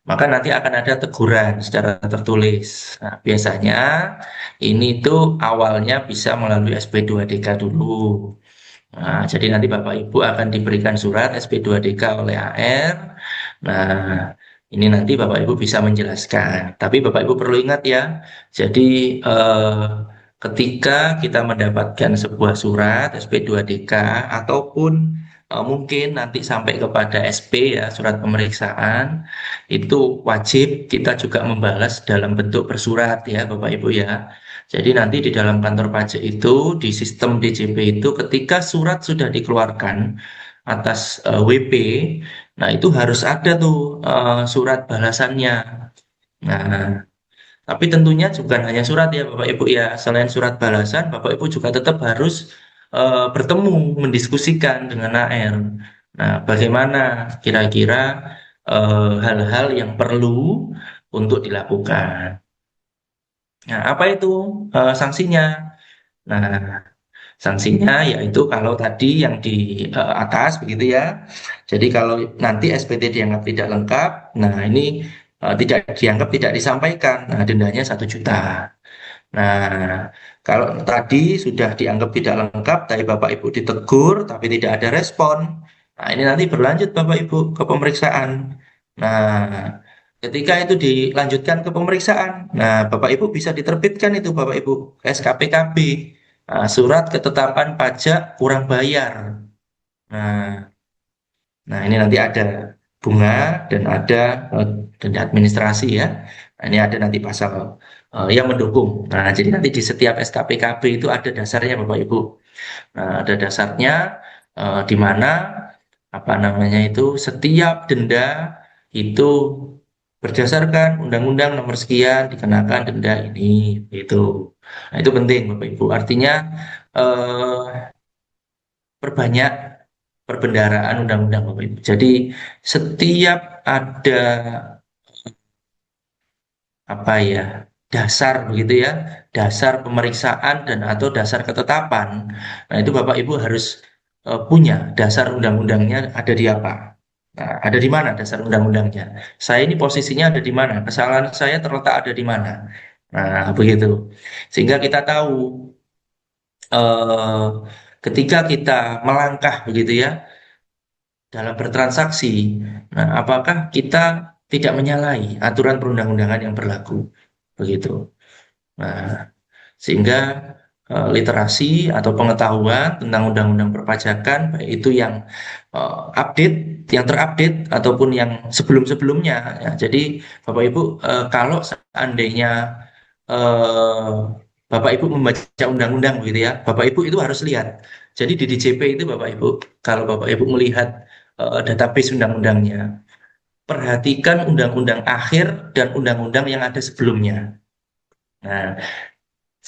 maka nanti akan ada teguran secara tertulis. Nah, biasanya ini tuh awalnya bisa melalui SP2DK dulu. Nah, jadi nanti Bapak Ibu akan diberikan surat SP2DK oleh AR. Nah, ini nanti Bapak Ibu bisa menjelaskan. Tapi Bapak Ibu perlu ingat ya, jadi ketika kita mendapatkan sebuah surat SP2DK ataupun mungkin nanti sampai kepada SP ya, surat pemeriksaan, itu wajib kita juga membalas dalam bentuk bersurat ya Bapak Ibu ya. Jadi nanti di dalam kantor pajak itu, di sistem DJP itu ketika surat sudah dikeluarkan atas WP, nah itu harus ada tuh surat balasannya. Nah, tapi tentunya bukan hanya surat ya Bapak Ibu ya. Selain surat balasan, Bapak Ibu juga tetap harus bertemu, mendiskusikan dengan AR. Nah, bagaimana kira-kira hal-hal yang perlu untuk dilakukan. Nah, apa itu sanksinya? Nah, sanksinya yaitu kalau tadi yang di atas begitu ya. Jadi kalau nanti SPT dianggap tidak lengkap, nah ini tidak dianggap tidak disampaikan, nah dendanya 1 juta. Nah, kalau tadi sudah dianggap tidak lengkap, tapi Bapak Ibu ditegur, tapi tidak ada respon. Nah, ini nanti berlanjut Bapak Ibu ke pemeriksaan. Nah, ketika itu dilanjutkan ke pemeriksaan, nah Bapak Ibu bisa diterbitkan itu Bapak Ibu SKPKB, surat ketetapan pajak kurang bayar. Nah, nah ini nanti ada bunga dan ada eh, denda administrasi ya. Nah, ini ada nanti pasal yang mendukung. Nah, jadi nanti di setiap SKPKB itu ada dasarnya Bapak Ibu. Nah, ada dasarnya di mana apa namanya itu setiap denda itu berdasarkan Undang-Undang nomor sekian dikenakan denda ini itu. Nah, itu penting Bapak Ibu. Artinya eh, perbanyak perbendaharaan undang-undang Bapak Ibu. Jadi setiap ada apa ya dasar begitu ya, dasar pemeriksaan dan atau dasar ketetapan. Nah, itu Bapak Ibu harus punya dasar undang-undangnya ada di apa. Nah, ada di mana dasar undang-undangnya? Saya ini posisinya ada di mana? Kesalahan saya terletak ada di mana? Nah, begitu. Sehingga kita tahu eh, ketika kita melangkah begitu ya dalam bertransaksi, nah, apakah kita tidak menyalahi aturan perundang-undangan yang berlaku? Begitu. Nah, sehingga literasi atau pengetahuan tentang undang-undang perpajakan, baik itu yang update, yang terupdate, ataupun yang sebelum-sebelumnya. Ya, jadi, Bapak Ibu, kalau seandainya eh, Bapak Ibu membaca undang-undang begitu ya, Bapak Ibu itu harus lihat. Jadi di DJP itu Bapak Ibu, kalau Bapak Ibu melihat database undang-undangnya, perhatikan undang-undang akhir dan undang-undang yang ada sebelumnya. Nah,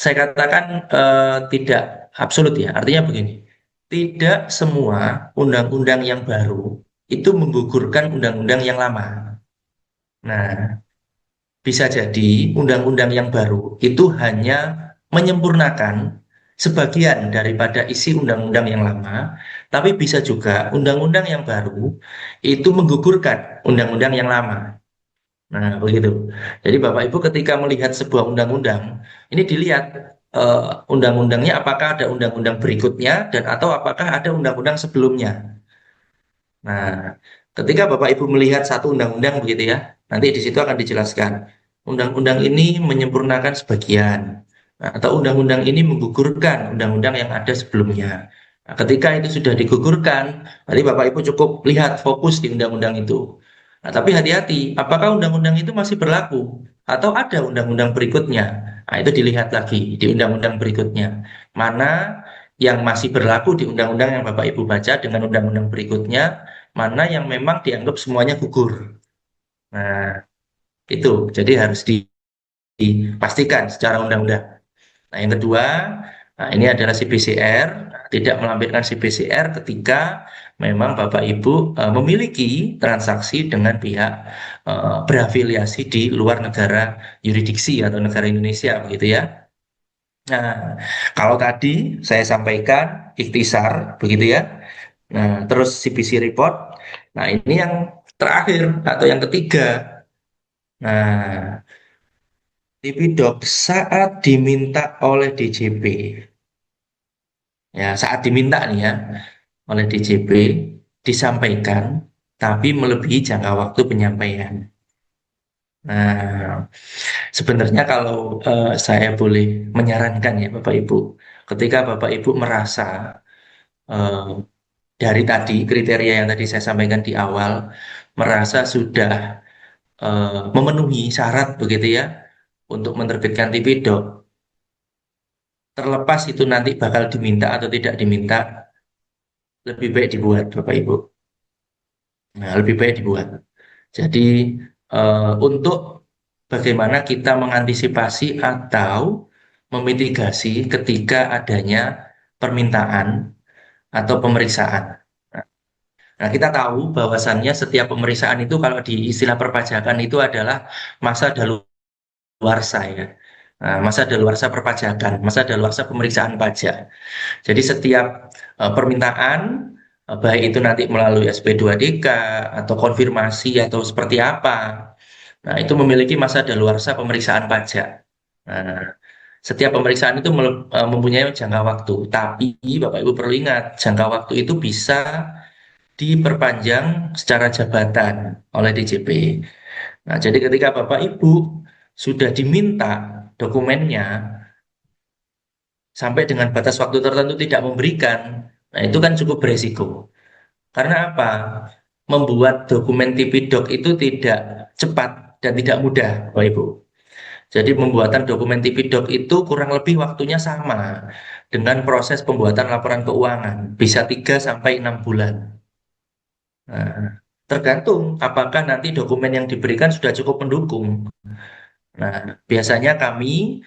saya katakan tidak absolut ya. Artinya begini, tidak semua undang-undang yang baru itu menggugurkan undang-undang yang lama. Nah, bisa jadi undang-undang yang baru itu hanya menyempurnakan sebagian daripada isi undang-undang yang lama, tapi bisa juga undang-undang yang baru itu menggugurkan undang-undang yang lama. Nah, begitu. Jadi Bapak Ibu ketika melihat sebuah undang-undang, ini dilihat eh, undang-undangnya apakah ada undang-undang berikutnya dan atau apakah ada undang-undang sebelumnya. Nah, ketika Bapak Ibu melihat satu undang-undang begitu ya, nanti di situ akan dijelaskan undang-undang ini menyempurnakan sebagian. Nah, atau undang-undang ini menggugurkan undang-undang yang ada sebelumnya. Nah, ketika itu sudah digugurkan, nanti Bapak Ibu cukup lihat fokus di undang-undang itu. Nah, tapi hati-hati, apakah undang-undang itu masih berlaku atau ada undang-undang berikutnya? Nah, itu dilihat lagi di undang-undang berikutnya. Mana yang masih berlaku di undang-undang yang Bapak Ibu baca dengan undang-undang berikutnya, mana yang memang dianggap semuanya gugur. Nah, itu jadi harus dipastikan secara undang-undang. Nah, yang kedua, nah ini adalah CBCR, tidak melampirkan CBCR ketika memang Bapak Ibu memiliki transaksi dengan pihak berafiliasi di luar negara yurisdiksi atau negara Indonesia, begitu ya. Nah, kalau tadi saya sampaikan ikhtisar, begitu ya. Nah, terus CBC report. Nah, ini yang terakhir atau yang ketiga. Nah, Tipidok saat diminta oleh DJP. Ya, saat diminta nih ya oleh DJP disampaikan, tapi melebihi jangka waktu penyampaian. Nah, sebenarnya kalau saya boleh menyarankan ya Bapak Ibu, ketika Bapak Ibu merasa eh, dari tadi kriteria yang tadi saya sampaikan di awal, merasa sudah memenuhi syarat begitu ya untuk menerbitkan Tipidok, terlepas itu nanti bakal diminta atau tidak diminta, lebih baik dibuat Bapak Ibu. Nah, lebih baik dibuat. Jadi untuk bagaimana kita mengantisipasi atau memitigasi ketika adanya permintaan atau pemeriksaan. Nah, kita tahu bahwasannya setiap pemeriksaan itu kalau di istilah perpajakan itu adalah masa daluarsa ya. Nah, masa daluarsa perpajakan, masa daluarsa pemeriksaan pajak. Jadi setiap permintaan baik itu nanti melalui SP2DK atau konfirmasi atau seperti apa. Nah, itu memiliki masa daluarsa pemeriksaan pajak. Nah, setiap pemeriksaan itu mempunyai jangka waktu, tapi Bapak Ibu perlu ingat, jangka waktu itu bisa diperpanjang secara jabatan oleh DJP. Nah, jadi ketika Bapak Ibu sudah diminta dokumennya sampai dengan batas waktu tertentu tidak memberikan, nah itu kan cukup beresiko. Karena apa? Membuat dokumen TP-Doc itu tidak cepat dan tidak mudah, Bapak Ibu. Jadi pembuatan dokumen TP-Doc itu kurang lebih waktunya sama dengan proses pembuatan laporan keuangan, bisa 3 sampai 6 bulan. Nah, tergantung apakah nanti dokumen yang diberikan sudah cukup mendukung. Nah, biasanya kami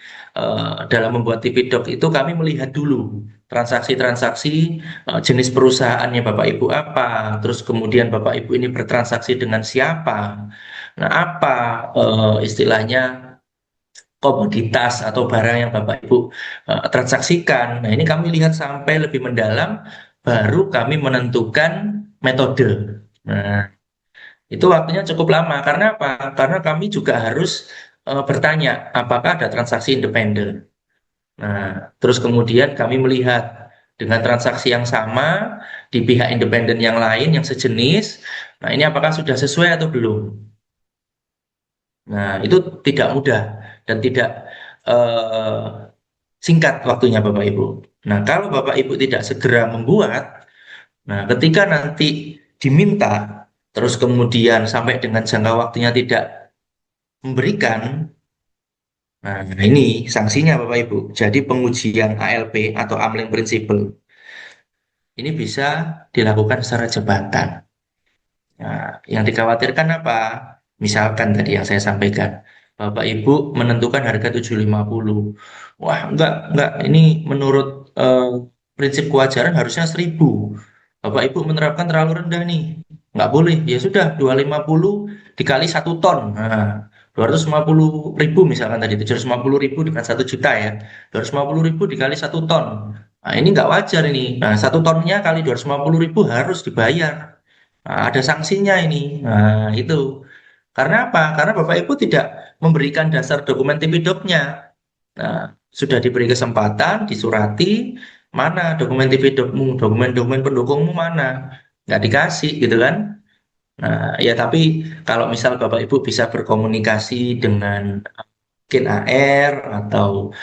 dalam membuat TP-Doc itu kami melihat dulu transaksi-transaksi, jenis perusahaannya Bapak Ibu apa, terus kemudian Bapak Ibu ini bertransaksi dengan siapa. Nah, apa istilahnya komoditas atau barang yang Bapak Ibu transaksikan. Nah, ini kami lihat sampai lebih mendalam, baru kami menentukan metode. Nah, itu waktunya cukup lama. Karena apa? Karena kami juga harus bertanya apakah ada transaksi independen. Nah, terus kemudian kami melihat dengan transaksi yang sama di pihak independen yang lain yang sejenis. Nah, ini apakah sudah sesuai atau belum? Nah, itu tidak mudah dan tidak eh, singkat waktunya Bapak Ibu. Nah, kalau Bapak Ibu tidak segera membuat, nah ketika nanti diminta, terus kemudian sampai dengan jangka waktunya tidak memberikan, nah ini sanksinya Bapak Ibu. Jadi pengujian ALP atau Amling Principle ini bisa dilakukan secara jabatan. Nah, yang dikhawatirkan apa? Misalkan tadi yang saya sampaikan, Bapak Ibu menentukan harga 750. Wah, enggak, ini menurut prinsip kewajaran harusnya 1000. Bapak Ibu menerapkan terlalu rendah nih. Enggak boleh. Ya sudah, 250 dikali 1 ton. Nah, 250.000 misalkan tadi, 750.000 dengan 1 juta ya. 250.000 dikali 1 ton. Nah, ini enggak wajar ini. Nah, 1 tonnya kali 250.000 harus dibayar. Nah, ada sanksinya ini. Nah, itu. Karena apa? Karena Bapak Ibu tidak memberikan dasar dokumen TP-Doc-nya. Nah, sudah diberi kesempatan, disurati, mana dokumen TP-Doc-mu, dokumen-dokumen pendukungmu mana? Nggak dikasih, gitu kan? Nah, ya tapi kalau misal Bapak Ibu bisa berkomunikasi dengan mungkin AR atau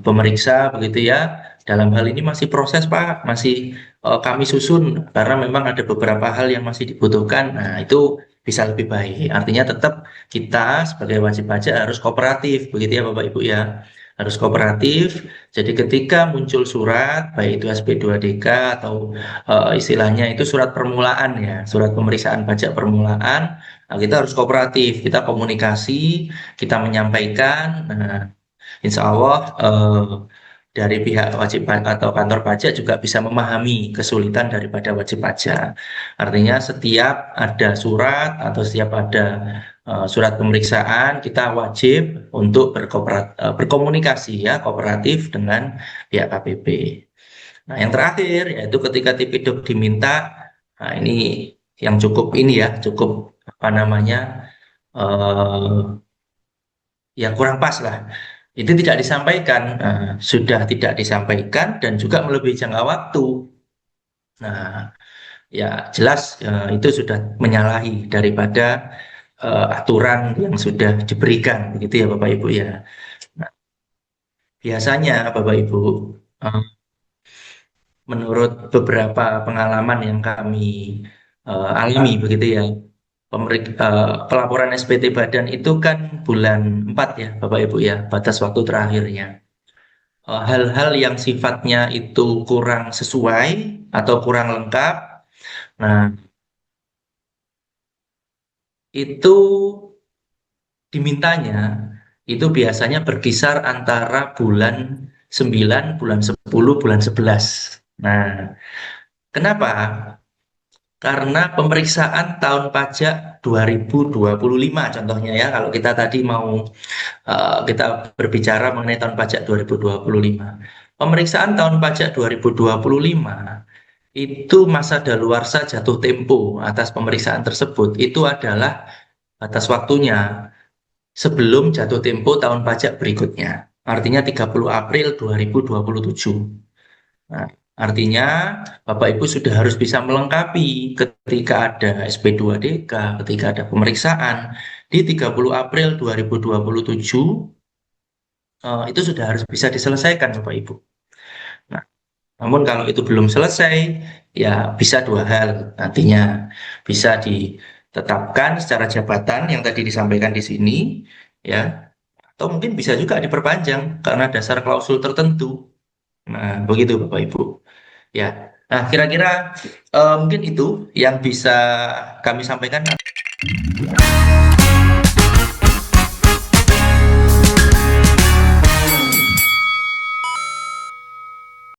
pemeriksa begitu ya. Dalam hal ini masih proses Pak, masih kami susun karena memang ada beberapa hal yang masih dibutuhkan. Nah, itu bisa lebih baik. Artinya tetap kita sebagai wajib pajak harus kooperatif, begitu ya Bapak Ibu ya. Harus kooperatif. Jadi ketika muncul surat, baik itu SP2DK atau istilahnya itu surat permulaan ya, surat pemeriksaan pajak permulaan, nah, kita harus kooperatif, kita komunikasi, kita menyampaikan. Nah, insya Allah dari pihak wajib atau kantor pajak juga bisa memahami kesulitan daripada wajib pajak. Artinya setiap ada surat atau setiap ada surat pemeriksaan, kita wajib untuk berkomunikasi ya kooperatif dengan pihak KPP. Nah, yang terakhir yaitu ketika TP-Doc diminta, nah ini yang cukup ini ya, cukup apa namanya yang kurang pas lah. Itu tidak disampaikan, sudah tidak disampaikan dan juga melebihi jangka waktu. Nah, ya jelas itu sudah menyalahi daripada aturan yang sudah diberikan, begitu ya Bapak Ibu ya. Nah, biasanya Bapak Ibu, eh, menurut beberapa pengalaman yang kami alami, begitu ya, pelaporan SPT Badan itu kan bulan 4 ya Bapak Ibu ya, batas waktu terakhirnya. Hal-hal yang sifatnya itu kurang sesuai atau kurang lengkap. Nah, itu dimintanya itu biasanya berkisar antara bulan 9, bulan 10, bulan 11. Nah, kenapa? Karena pemeriksaan tahun pajak 2025 contohnya ya, kalau kita tadi mau kita berbicara mengenai tahun pajak 2025. Pemeriksaan tahun pajak 2025 itu masa daluarsa jatuh tempo atas pemeriksaan tersebut itu adalah batas waktunya sebelum jatuh tempo tahun pajak berikutnya. Artinya 30 April 2027. Nah, Artinya, Bapak Ibu sudah harus bisa melengkapi ketika ada SP2DK, ketika ada pemeriksaan di 30 April 2027, itu sudah harus bisa diselesaikan, Bapak Ibu. Nah, namun kalau itu belum selesai, ya bisa dua hal. Nantinya bisa ditetapkan secara jabatan yang tadi disampaikan di sini, ya, atau mungkin bisa juga diperpanjang karena dasar klausul tertentu. Nah, begitu Bapak Ibu. Ya, nah kira-kira mungkin itu yang bisa kami sampaikan.